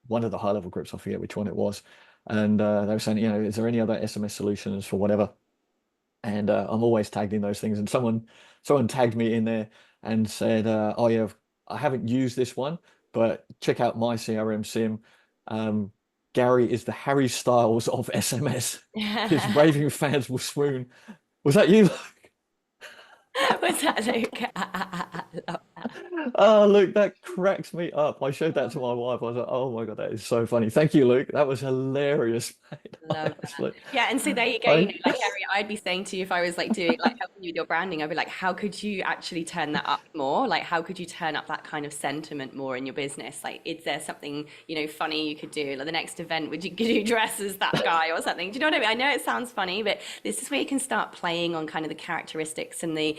one of the high level groups. I forget which one it was. And they were saying, is there any other SMS solutions for whatever? And I'm always tagged in those things. And someone tagged me in there and said, "Oh yeah, I haven't used this one, but check out my CRM sim. Um, Gary is the Harry Styles of SMS. His raving fans will swoon." Was that you? Was that Luke? I love that. Oh, Luke, that cracks me up. I showed that to my wife. I was like, "Oh my God, that is so funny." Thank you, Luke. That was hilarious, mate. Love that. Honestly, Yeah, and so there you go. I Like Gary, I'd be saying to you if I was like doing like helping you with your branding, I'd be like, how could you actually turn that up more? Like, how could you turn up that kind of sentiment more in your business? Like, is there something, funny you could do? Like the next event, could you dress as that guy or something? Do you know what I mean? I know it sounds funny, but this is where you can start playing on kind of the characteristics and the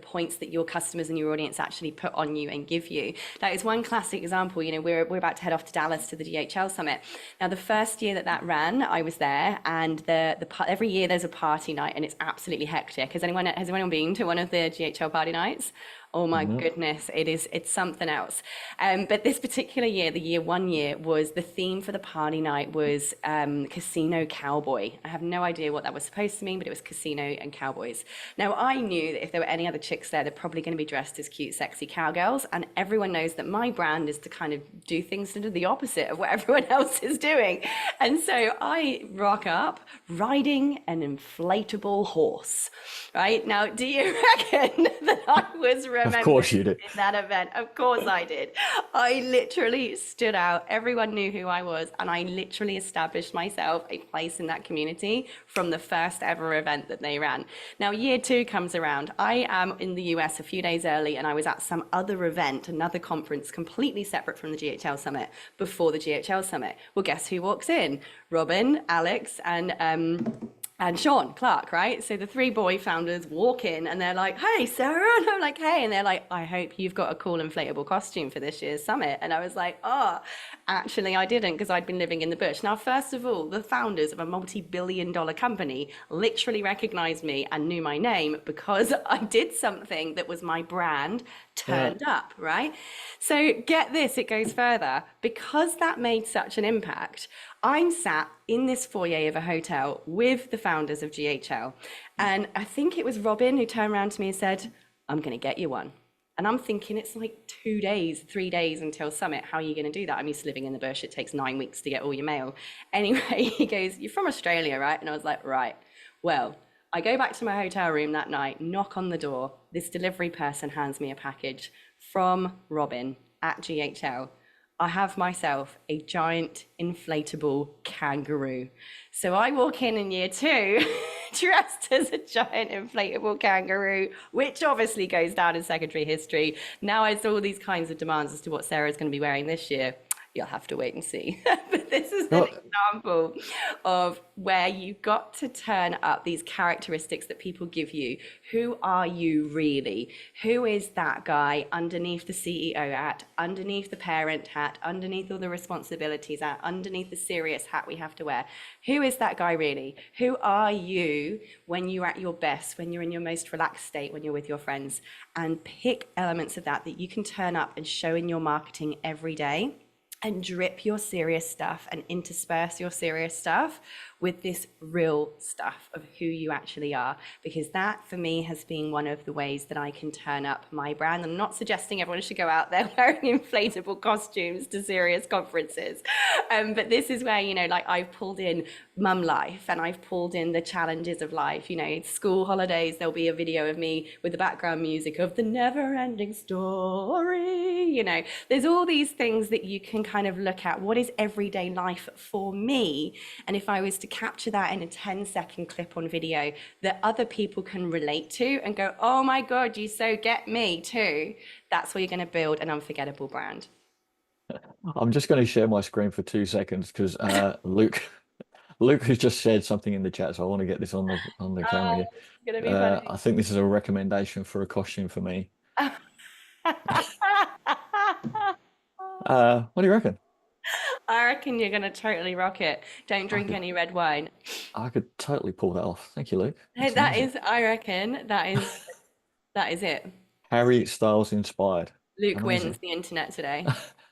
points that your customers and your audience actually put on you and give you. That is one classic example. We're about to head off to Dallas to the GHL summit. Now, the first year that ran, I was there, and every year there's a party night, and it's absolutely hectic. Has anyone been to one of the GHL party nights? Oh my no. goodness, it's something else. But this particular year, the year 1 year, was the theme for the party night was casino cowboy. I have no idea what that was supposed to mean, but it was casino and cowboys. Now I knew that if there were any other chicks there, they're probably going to be dressed as cute, sexy cowgirls. And everyone knows that my brand is to kind of do things to do the opposite of what everyone else is doing. And so I rock up riding an inflatable horse. Right now, do you reckon that I was Of remembered course you do. in that event? Of course I did. I literally stood out. Everyone knew who I was, and I literally established myself a place in that community from the first ever event that they ran. Now, year 2 comes around. I am in the US a few days early, and I was at some other event, another conference completely separate from the GHL Summit before the GHL Summit. Well, guess who walks in? Robin, Alex, and Sean Clark, right? So the 3 boy founders walk in and they're like, "Hey, Sarah." And I'm like, "Hey." And they're like, "I hope you've got a cool inflatable costume for this year's summit." And I was like, "Oh, actually, I didn't because I'd been living in the bush." Now, first of all, the founders of a multi-billion-dollar company literally recognized me and knew my name because I did something that was my brand Yeah. turned up, right? So get this, it goes further. Because that made such an impact, I'm sat in this foyer of a hotel with the founders of GHL. And I think it was Robin who turned around to me and said, "I'm going to get you one." And I'm thinking, it's like 2 days, 3 days until summit. How are you going to do that? I'm used to living in the bush. It takes 9 weeks to get all your mail. Anyway, he goes, "You're from Australia, right?" And I was like, "Right." Well, I go back to my hotel room that night, knock on the door. This delivery person hands me a package from Robin at GHL. I have myself a giant inflatable kangaroo. So I walk in year 2 dressed as a giant inflatable kangaroo, which obviously goes down in secondary history. Now it's all these kinds of demands as to what Sarah's going to be wearing this year. You'll have to wait and see. But this is an No, example of where you've got to turn up these characteristics that people give you. Who are you really? Who is that guy underneath the CEO hat, underneath the parent hat, underneath all the responsibilities hat, underneath the serious hat we have to wear? Who is that guy really? Who are you when you're at your best, when you're in your most relaxed state, when you're with your friends? And pick elements of that you can turn up and show in your marketing every day, and drip your serious stuff and intersperse your serious stuff with this real stuff of who you actually are, because that for me has been one of the ways that I can turn up my brand. I'm not suggesting everyone should go out there wearing inflatable costumes to serious conferences, but this is where, like I've pulled in mum life and I've pulled in the challenges of life. School holidays, there'll be a video of me with the background music of the never ending story. There's all these things that you can kind of look at. What is everyday life for me? And if I was to capture that in a 10-second clip on video that other people can relate to and go, oh my God, you so get me too, that's where you're going to build an unforgettable brand. I'm just going to share my screen for 2 seconds because Luke has just shared something in the chat, so I want to get this on the camera here. It's going to be funny. I think this is a recommendation for a costume for me. What do you reckon? I reckon you're going to totally rock it. Don't I drink could any red wine. I could totally pull that off. Thank you, Luke. Hey, That's amazing. I reckon that is it. Harry Styles inspired. Luke wins Amazing. the internet today.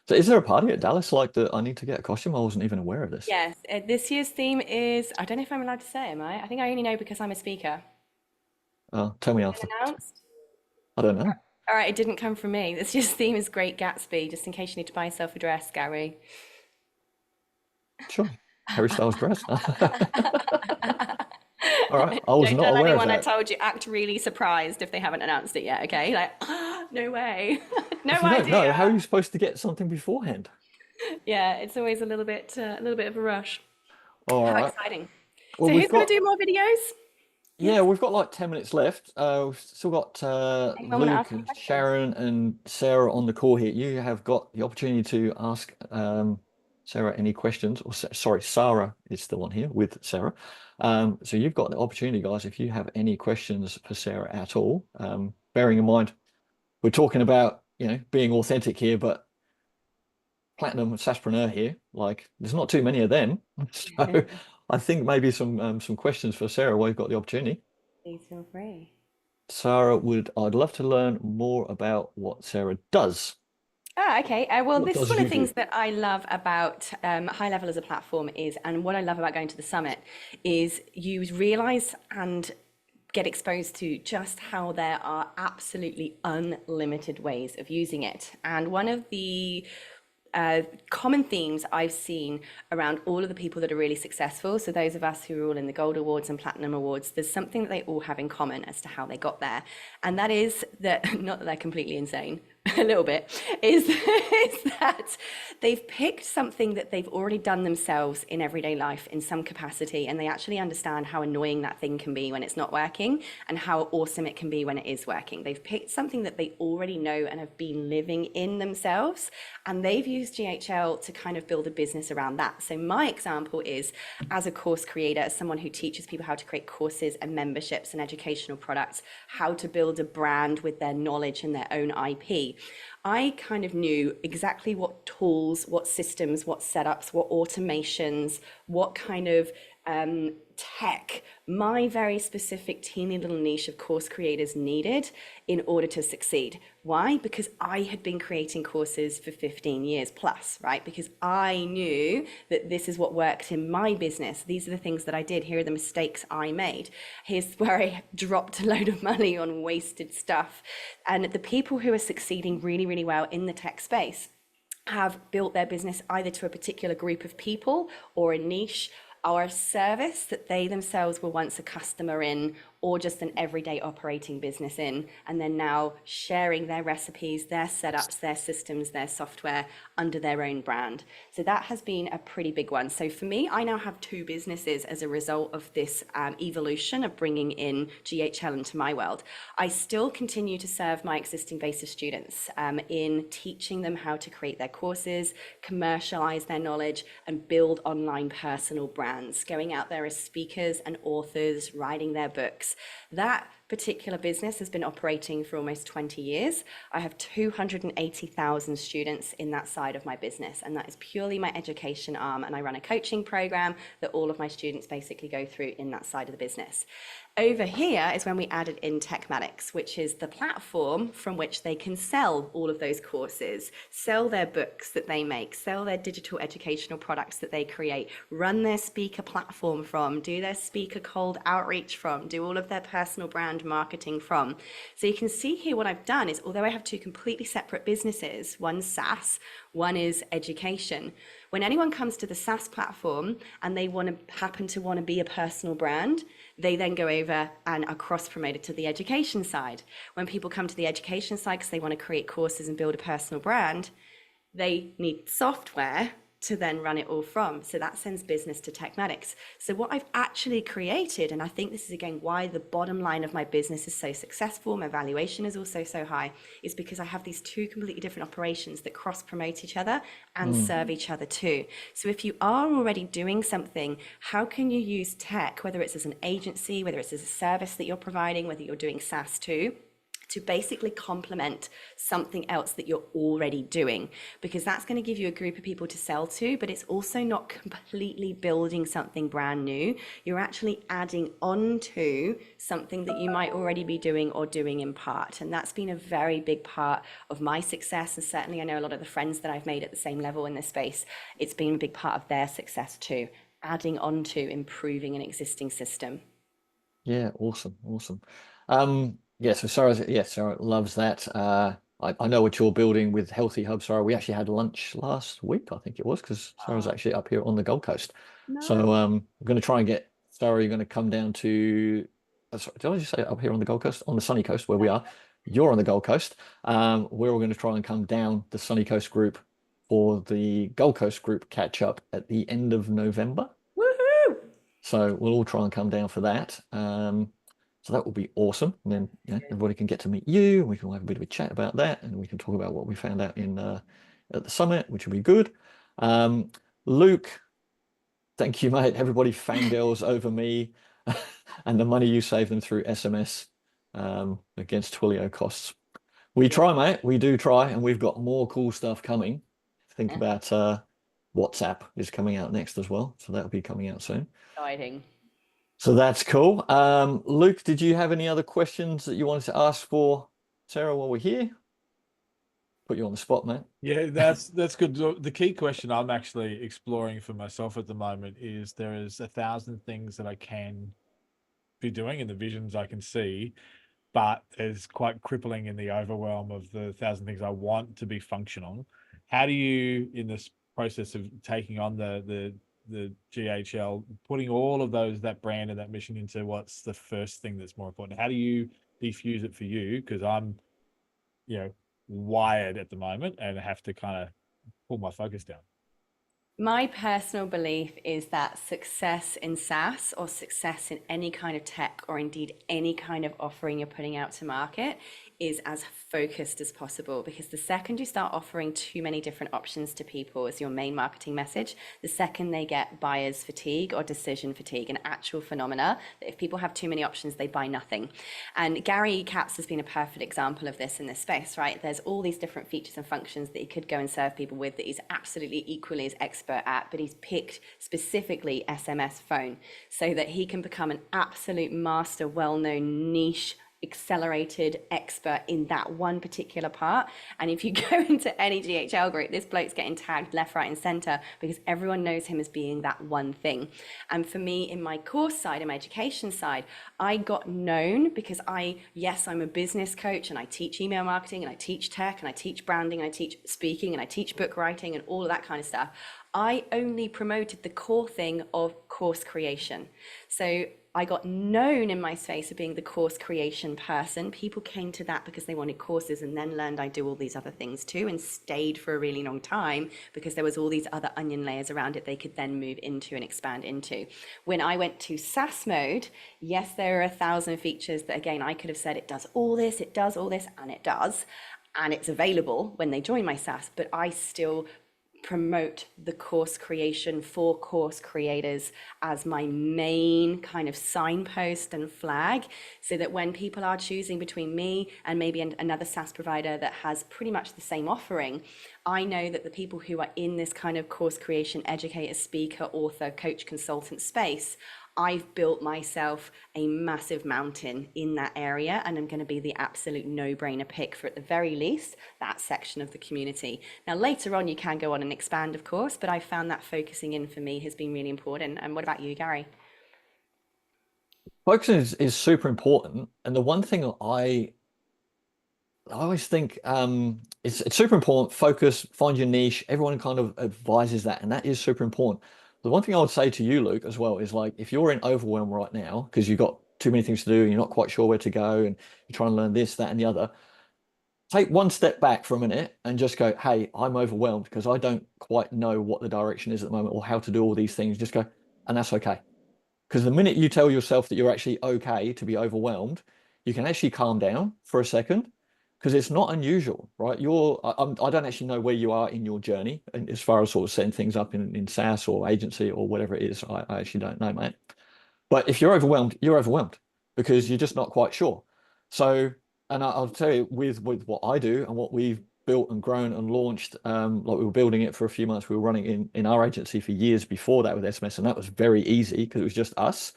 So is there a party at Dallas like that I need to get a costume? I wasn't even aware of this. Yes, this year's theme is, I don't know if I'm allowed to say, am I? I think I only know because I'm a speaker. Tell me Been after. announced? I don't know. All right, it didn't come from me. This year's theme is Great Gatsby, just in case you need to buy yourself a dress, Gary. Sure. Harry Styles dress. All right. I was Don't not tell aware of anyone I that. told you. Act really surprised if they haven't announced it yet, okay? Like, no way. No No, no. How are idea. you supposed to get something beforehand? Yeah, it's always a little bit of a rush. All How right. exciting. Well, So who's going to do more videos? yeah, Yes. we've got like 10 minutes left. We've still got Anyone want to Luke ask any and questions? Sharon and Sarah on the call here. You have got the opportunity to ask Sarah any questions, or sorry, Sarah is still on here with Sarah. So you've got the opportunity, guys, if you have any questions for Sarah at all. Bearing in mind, we're talking about, being authentic here, but platinum saspreneur here, like there's not too many of them. So I think maybe some questions for Sarah while you've got the opportunity. Please feel free. I'd love to learn more about what Sarah does. Ah, okay. Well, What this is does one of you the do? things that I love about High Level as a platform is, and what I love about going to the summit is you realize and get exposed to just how there are absolutely unlimited ways of using it. And one of the common themes I've seen around all of the people that are really successful. So those of us who are all in the gold awards and platinum awards, there's something that they all have in common as to how they got there. And that is that, not that they're completely insane, a little bit, is that they've picked something that they've already done themselves in everyday life in some capacity, and they actually understand how annoying that thing can be when it's not working and how awesome it can be when it is working. They've picked something that they already know and have been living in themselves, and they've used GHL to kind of build a business around that. So my example is, as a course creator, as someone who teaches people how to create courses and memberships and educational products, how to build a brand with their knowledge and their own IP. I kind of knew exactly what tools, what systems, what setups, what automations, what kind of tech my very specific teeny little niche of course creators needed in order to succeed. Why? Because I had been creating courses for 15 years plus, right? Because I knew that this is what worked in my business. These are the things that I did. Here are the mistakes I made. Here's where I dropped a load of money on wasted stuff. And the people who are succeeding really, really well in the tech space have built their business either to a particular group of people or a niche or a service that they themselves were once a customer in, or just an everyday operating business in, and then now sharing their recipes, their setups, their systems, their software under their own brand. So that has been a pretty big one. So for me, I now have two businesses as a result of this evolution of bringing in GHL into my world. I still continue to serve my existing base of students in teaching them how to create their courses, commercialize their knowledge, and build online personal brands, going out there as speakers and authors, writing their books. That particular business has been operating for almost 20 years. I have 280,000 students in that side of my business, and that is purely my education arm. And I run a coaching program that all of my students basically go through in that side of the business. Over here is when we added in Techmatics, which is the platform from which they can sell all of those courses, sell their books that they make, sell their digital educational products that they create, run their speaker platform from, do their speaker cold outreach from, do all of their personal brand marketing from. So you can see here what I've done is, although I have two completely separate businesses, one's SaaS, one is education. When anyone comes to the SaaS platform and they happen to want to be a personal brand, they then go over and are cross-promoted to the education side. When people come to the education side because they want to create courses and build a personal brand, they need software to then run it all from. So that sends business to Techmatics. So what I've actually created, and I think this is again why the bottom line of my business is so successful, my valuation is also so high, is because I have these two completely different operations that cross promote each other and serve each other too. So if you are already doing something, how can you use tech, whether it's as an agency, whether it's as a service that you're providing, whether you're doing SaaS too, to basically complement something else that you're already doing, because that's going to give you a group of people to sell to, but it's also not completely building something brand new. You're actually adding on to something that you might already be doing or doing in part. And that's been a very big part of my success. And certainly I know a lot of the friends that I've made at the same level in this space, it's been a big part of their success too, adding on to improving an existing system. Yeah, awesome, awesome. Yeah, so Sarah loves that. I know what you're building with Healthy Hub, Sarah. We actually had lunch last week, I think it was, because Sarah's actually up here on the Gold Coast. So I'm going to try and get Sarah. You're going to come down to. Sorry, did I just say up here on the Gold Coast, on the sunny coast where we are? You're on the Gold Coast. We're all going to try and come down the sunny coast group for the Gold Coast group catch up at the end of November. Woohoo! So we'll all try and come down for that. So that will be awesome. And then everybody can get to meet you. We can have a bit of a chat about that, and we can talk about what we found out in at the summit, which will be good. Um, Luke, thank you, mate. Everybody fangirls over me and the money you save them through SMS against Twilio costs. We try, mate. We do try, and we've got more cool stuff coming. Think about WhatsApp is coming out next as well, so that'll be coming out soon. Exciting. So that's cool. Luke, did you have any other questions that you wanted to ask for Sarah while we're here? Put you on the spot, mate. Yeah, that's good. The key question I'm actually exploring for myself at the moment is there is 1,000 things that I can be doing and the visions I can see, but it's quite crippling in the overwhelm of the 1,000 things I want to be functional. How do you, in this process of taking on the GHL, putting all of that brand and that mission into what's the first thing that's more important? How do you defuse it for you? Because I'm, wired at the moment and have to kind of pull my focus down. My personal belief is that success in SaaS or success in any kind of tech or indeed any kind of offering you're putting out to market is as focused as possible, because the second you start offering too many different options to people as your main marketing message, the second they get buyer's fatigue or decision fatigue, an actual phenomena that if people have too many options, they buy nothing. And Gary Capps has been a perfect example of this in this space, right? There's all these different features and functions that he could go and serve people with that he's absolutely equally as expert at, but he's picked specifically SMS phone so that he can become an absolute master, well-known niche accelerated expert in that one particular part. And if you go into any GHL group, this bloke's getting tagged left, right, and center because everyone knows him as being that one thing. And for me, in my course side, in my education side, I got known because I'm a business coach and I teach email marketing and I teach tech and I teach branding and I teach speaking and I teach book writing and all of that kind of stuff. I only promoted the core thing of course creation. So I got known in my space of being the course creation person. People came to that because they wanted courses and then learned I do all these other things too and stayed for a really long time because there was all these other onion layers around it they could then move into and expand into. When I went to SaaS mode, yes, there are 1,000 features that again, I could have said it does all this, and it does. And it's available when they join my SaaS, but I still promote the course creation for course creators as my main kind of signpost and flag, so that when people are choosing between me and maybe another SaaS provider that has pretty much the same offering, I know that the people who are in this kind of course creation, educator, speaker, author, coach, consultant space, I've built myself a massive mountain in that area, and I'm going to be the absolute no-brainer pick for, at the very least, that section of the community. Now, later on, you can go on and expand, of course, but I found that focusing in for me has been really important. And what about you, Gary? Focusing is super important. And the one thing I always think it's super important. Focus, find your niche. Everyone kind of advises that, and that is super important. The one thing I would say to you, Luke, as well, is like if you're in overwhelm right now because you've got too many things to do and you're not quite sure where to go and you're trying to learn this, that, and the other, take one step back for a minute and just go, hey, I'm overwhelmed because I don't quite know what the direction is at the moment or how to do all these things. Just go, and that's okay. Because the minute you tell yourself that you're actually okay to be overwhelmed, you can actually calm down for a second because it's not unusual, right? I don't actually know where you are in your journey and as far as sort of setting things up in SaaS or agency or whatever it is. I actually don't know, mate. But if you're overwhelmed because you're just not quite sure. So, and I'll tell you with what I do and what we've built and grown and launched, like we were building it for a few months. We were running in our agency for years before that with SMS, and that was very easy because it was just us.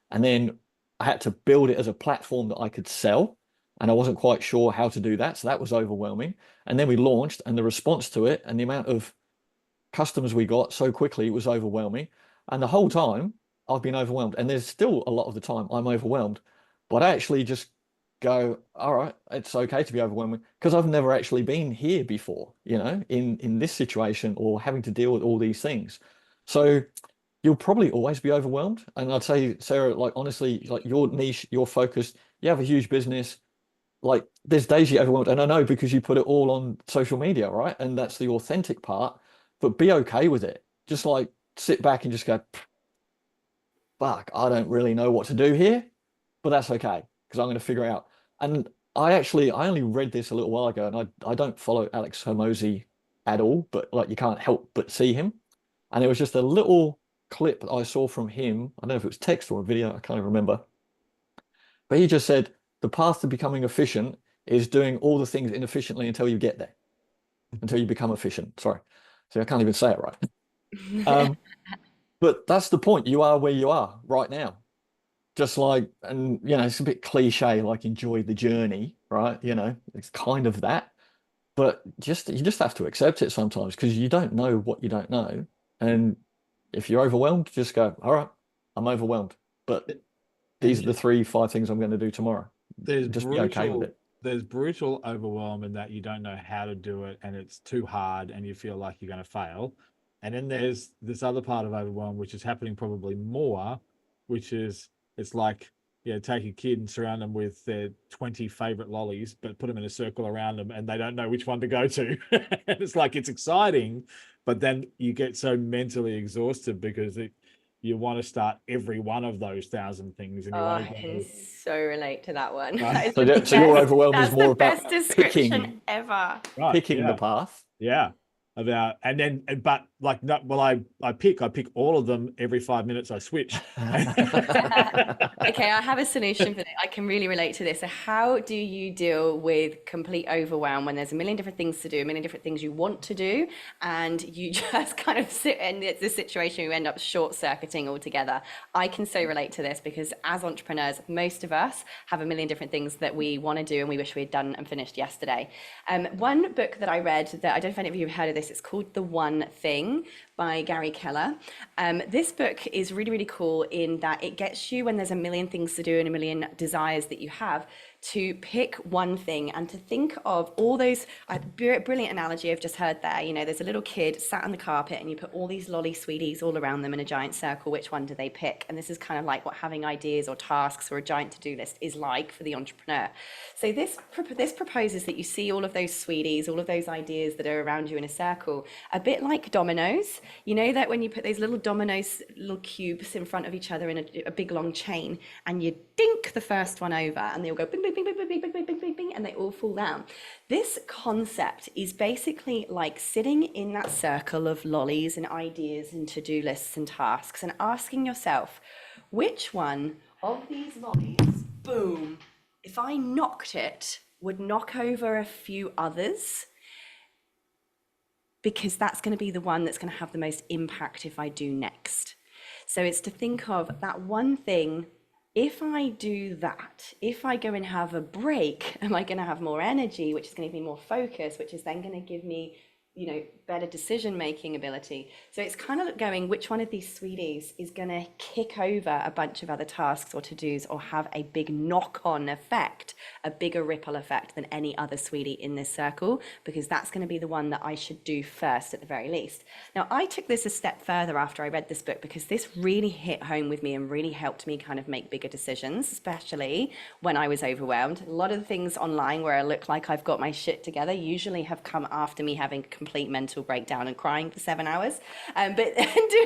And then I had to build it as a platform that I could sell, and I wasn't quite sure how to do that, so that was overwhelming. And then we launched, and the response to it and the amount of customers we got so quickly was overwhelming. And the whole time I've been overwhelmed. And there's still a lot of the time I'm overwhelmed. But I actually just go, all right, it's okay to be overwhelming because I've never actually been here before, in this situation or having to deal with all these things. So you'll probably always be overwhelmed. And I'd say, Sarah, like honestly, like your niche, your focus, you have a huge business, like there's days you're overwhelmed, and I know because you put it all on social media, right? And that's the authentic part, but be okay with it. Just like sit back and just go, fuck, I don't really know what to do here, but that's okay because I'm going to figure it out. And I only read this a little while ago, and I don't follow Alex Hormozy at all, but like you can't help but see him. And it was just a little clip that I saw from him. I don't know if it was text or a video, I can't even remember. But he just said the path to becoming efficient is doing all the things inefficiently until you get there, until you become efficient. Sorry. So I can't even say it right. Um, but that's the point. You are where you are right now. Just like, and it's a bit cliche, like enjoy the journey, right? It's kind of that. But you just have to accept it sometimes because you don't know what you don't know. And if you're overwhelmed, just go, all right, I'm overwhelmed. But these are And the 5 things I'm going to do tomorrow. there's Just be okay with brutal it. there's brutal overwhelm in that you don't know how to do it and it's too hard and you feel like you're going to fail. And then there's this other part of overwhelm which is happening probably more, which is it's like, yeah, take a kid and surround them with their 20 favorite lollies, but put them in a circle around them and they don't know which one to go to. It's like it's exciting, but then you get so mentally exhausted because you want to start every one of those thousand things and Oh, you want I to can go so relate to that one. right. That is So, the so your best. overwhelm is That's the more about best description picking ever. Right. picking the Yeah. path. Yeah. About and then but like no, well I pick all of them every 5 minutes I switch. Okay, I have a solution for this. I can really relate to this. So, how do you deal with complete overwhelm when there's a million different things to do, a million different things you want to do, and you just kind of sit in this situation, you end up short-circuiting altogether? I can so relate to this because as entrepreneurs, most of us have a million different things that we want to do and we wish we'd done and finished yesterday. One book that I read that I don't know if any of you have heard of this, it's called The One Thing by Gary Keller. This book is really, really cool in that it gets you when there's a million things to do and a million desires that you have to pick one thing and to think of all those brilliant analogy I've just heard there. There's a little kid sat on the carpet and you put all these lolly sweeties all around them in a giant circle. Which one do they pick? And this is kind of like what having ideas or tasks or a giant to-do list is like for the entrepreneur. So this proposes that you see all of those sweeties, all of those ideas that are around you in a circle, a bit like dominoes dominoes. You know that when you put those little dominoes, little cubes in front of each other in a big long chain, and you dink the first one over, and they all go bing, bing, bing, bing, bing, bing, bing, bing, bing, bing, and they all fall down. This concept is basically like sitting in that circle of lollies and ideas and to-do lists and tasks and asking yourself, which one of these lollies, boom, if I knocked it, would knock over a few others, because that's going to be the one that's going to have the most impact if I do next. So it's to think of that one thing. If I do that, if I go and have a break, am I going to have more energy, which is going to give me more focus, which is then going to give me, better decision-making ability. So it's kind of going, which one of these sweeties is going to kick over a bunch of other tasks or to-dos or have a big knock-on effect, a bigger ripple effect than any other sweetie in this circle, because that's going to be the one that I should do first at the very least. Now, I took this a step further after I read this book, because this really hit home with me and really helped me kind of make bigger decisions, especially when I was overwhelmed. A lot of the things online where I look like I've got my shit together usually have come after me having complete mental breakdown and crying for 7 hours. But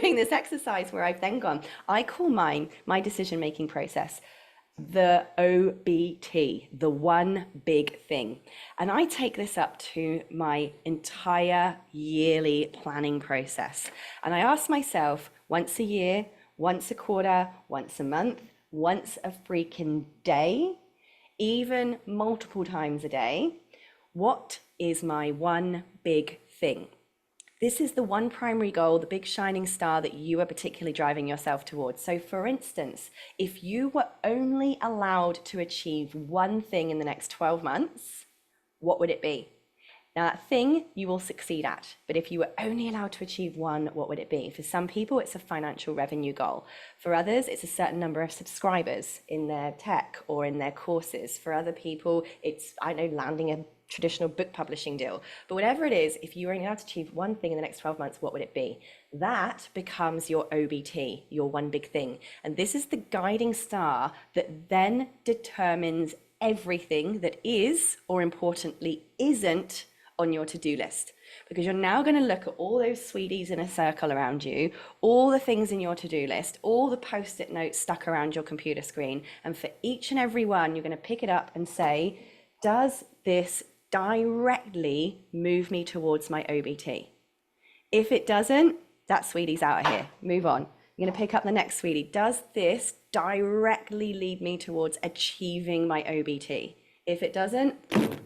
doing this exercise where I've then gone, I call my decision-making process the OBT, the one big thing. And I take this up to my entire yearly planning process. And I ask myself once a year, once a quarter, once a month, once a freaking day, even multiple times a day, what is my one big thing? This is the one primary goal, the big shining star that you are particularly driving yourself towards. So for instance, if you were only allowed to achieve one thing in the next 12 months, what would it be? Now, that thing you will succeed at, but if you were only allowed to achieve one, what would it be? For some people, it's a financial revenue goal. For others, it's a certain number of subscribers in their tech or in their courses. For other people, it's, landing a traditional book publishing deal. But whatever it is, if you were only allowed to achieve one thing in the next 12 months, what would it be? That becomes your OBT, your one big thing. And this is the guiding star that then determines everything that is, or importantly, isn't on your to-do list. Because you're now going to look at all those sweeties in a circle around you, all the things in your to-do list, all the post-it notes stuck around your computer screen. And for each and every one, you're going to pick it up and say, does this directly move me towards my OBT? If it doesn't, that sweetie's out of here. Move on. You're going to pick up the next sweetie. Does this directly lead me towards achieving my OBT? If it doesn't,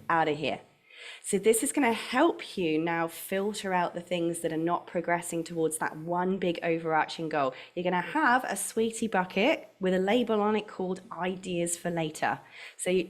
out of here. So this is going to help you now filter out the things that are not progressing towards that one big overarching goal. You're going to have a sweetie bucket with a label on it called ideas for later. So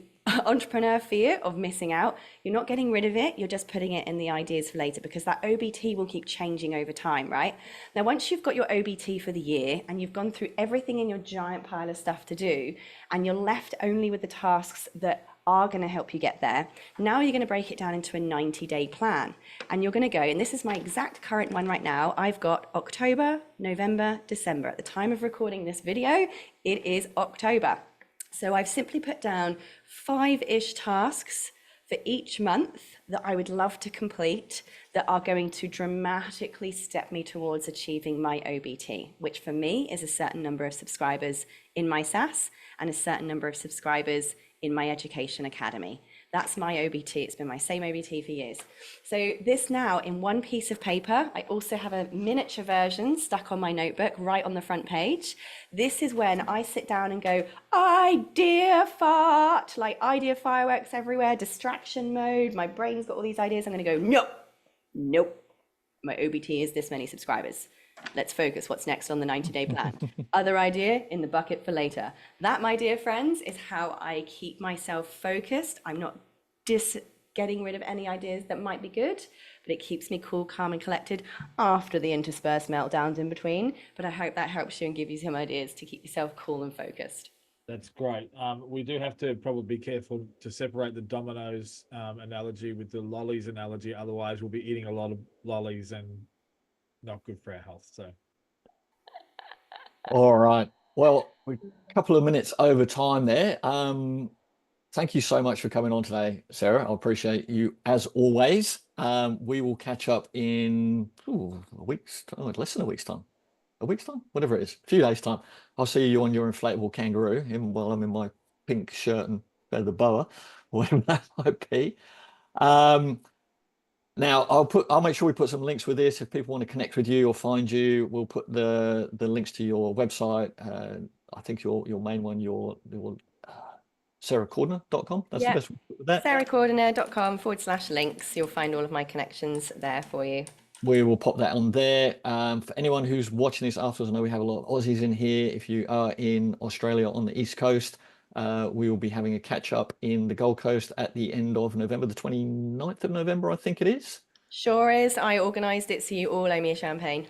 entrepreneur fear of missing out, you're not getting rid of it, you're just putting it in the ideas for later, because that OBT will keep changing over time, right? Now, once you've got your OBT for the year and you've gone through everything in your giant pile of stuff to do, and you're left only with the tasks that are going to help you get there, now you're going to break it down into a 90-day plan. And you're going to go, and this is my exact current one right now, I've got October, November, December. At the time of recording this video, it is October. So I've simply put down 5-ish tasks for each month that I would love to complete that are going to dramatically step me towards achieving my OBT, which for me is a certain number of subscribers in my SaaS and a certain number of subscribers in my education academy. That's my OBT. It's been my same OBT for years. So this now in one piece of paper, I also have a miniature version stuck on my notebook right on the front page. This is when I sit down and go, idea fart, like idea fireworks everywhere, distraction mode. My brain's got all these ideas. I'm going to go, nope. My OBT is this many subscribers. Let's focus. What's next on the 90-day plan? Other idea in the bucket for later. That, my dear friends, is how I keep myself focused. I'm not getting rid of any ideas that might be good, but it keeps me cool, calm, and collected after the interspersed meltdowns in between. But I hope that helps you and give you some ideas to keep yourself cool and focused. That's great. We do have to probably be careful to separate the dominoes analogy with the lollies analogy. Otherwise, we'll be eating a lot of lollies and not good for our health. So, All right. Well, we're a couple of minutes over time there. thank you so much for coming on today, Sarah. I appreciate you as always. We will catch up in a week's time, less than a week's time. A week's time, whatever it is, a few days' time. I'll see you on your inflatable kangaroo, even while I'm in my pink shirt and feather boa, whatever that might be. Um, Now I'll make sure we put some links with this. If people want to connect with you or find you, we'll put the links to your website. I think your main one, your uh, sarahcordiner.com. That's the Yeah. best way to put that. sarahcordiner.com/links. You'll find all of my connections there for you. We will pop that on there. For anyone who's watching this afterwards, I know we have a lot of Aussies in here. If you are in Australia on the East Coast, we will be having a catch up in the Gold Coast at the end of November, the 29th of November, I think it is. Sure is. I organised it, so you all owe me a champagne.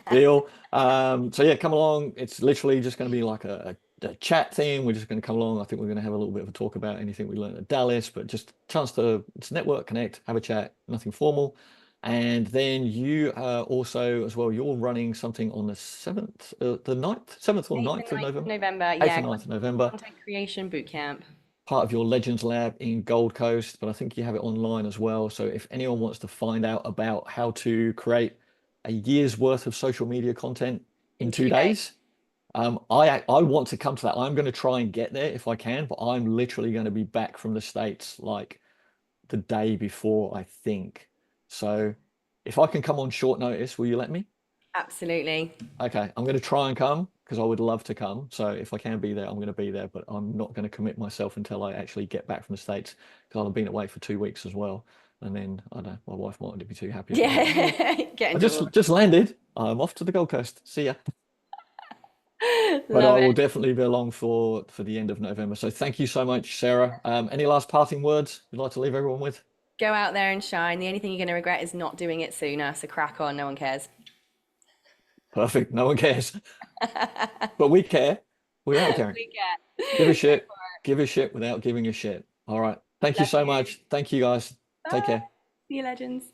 Deal. So yeah, come along. It's literally just going to be like a chat thing. We're just going to come along. I think we're going to have a little bit of a talk about anything we learned at Dallas, but just a chance to network, connect, have a chat, nothing formal. And then you also as well, you're running something on the 7th, the 9th, 7th or 8th and 9th of 9th of November, November. 8th Yeah, and 9th of November, content creation bootcamp. part of your Legends Lab in Gold Coast, but I think you have it online as well. So if anyone wants to find out about how to create a year's worth of social media content in In 2 days, 2 days. I want to come to that. I'm going to try and get there if I can, but I'm literally going to be back from the States like the day before, I think. So if I can come on short notice, will you let me? Absolutely. Okay, I'm going to try and come because I would love to come. So if I can be there, I'm going to be there, but I'm not going to commit myself until I actually get back from the States because I've been away for 2 weeks as well. And then I don't know, my wife mightn't be too happy if I'm like, oh, Yeah, get I into all just landed. I'm off to the Gold Coast. See ya. But love I will it. definitely be along for the end of November. So thank you so much, Sarah. Any last parting words you'd like to leave everyone with? Go out there and shine. The only thing you're going to regret is not doing it sooner. So crack on. No one cares. Perfect. No one cares, but we care without caring. We get. Give a Go shit. for Give a shit without giving a shit. All right. Thank it. you Love so you. much. Thank you guys. Take Bye. care. See you, legends.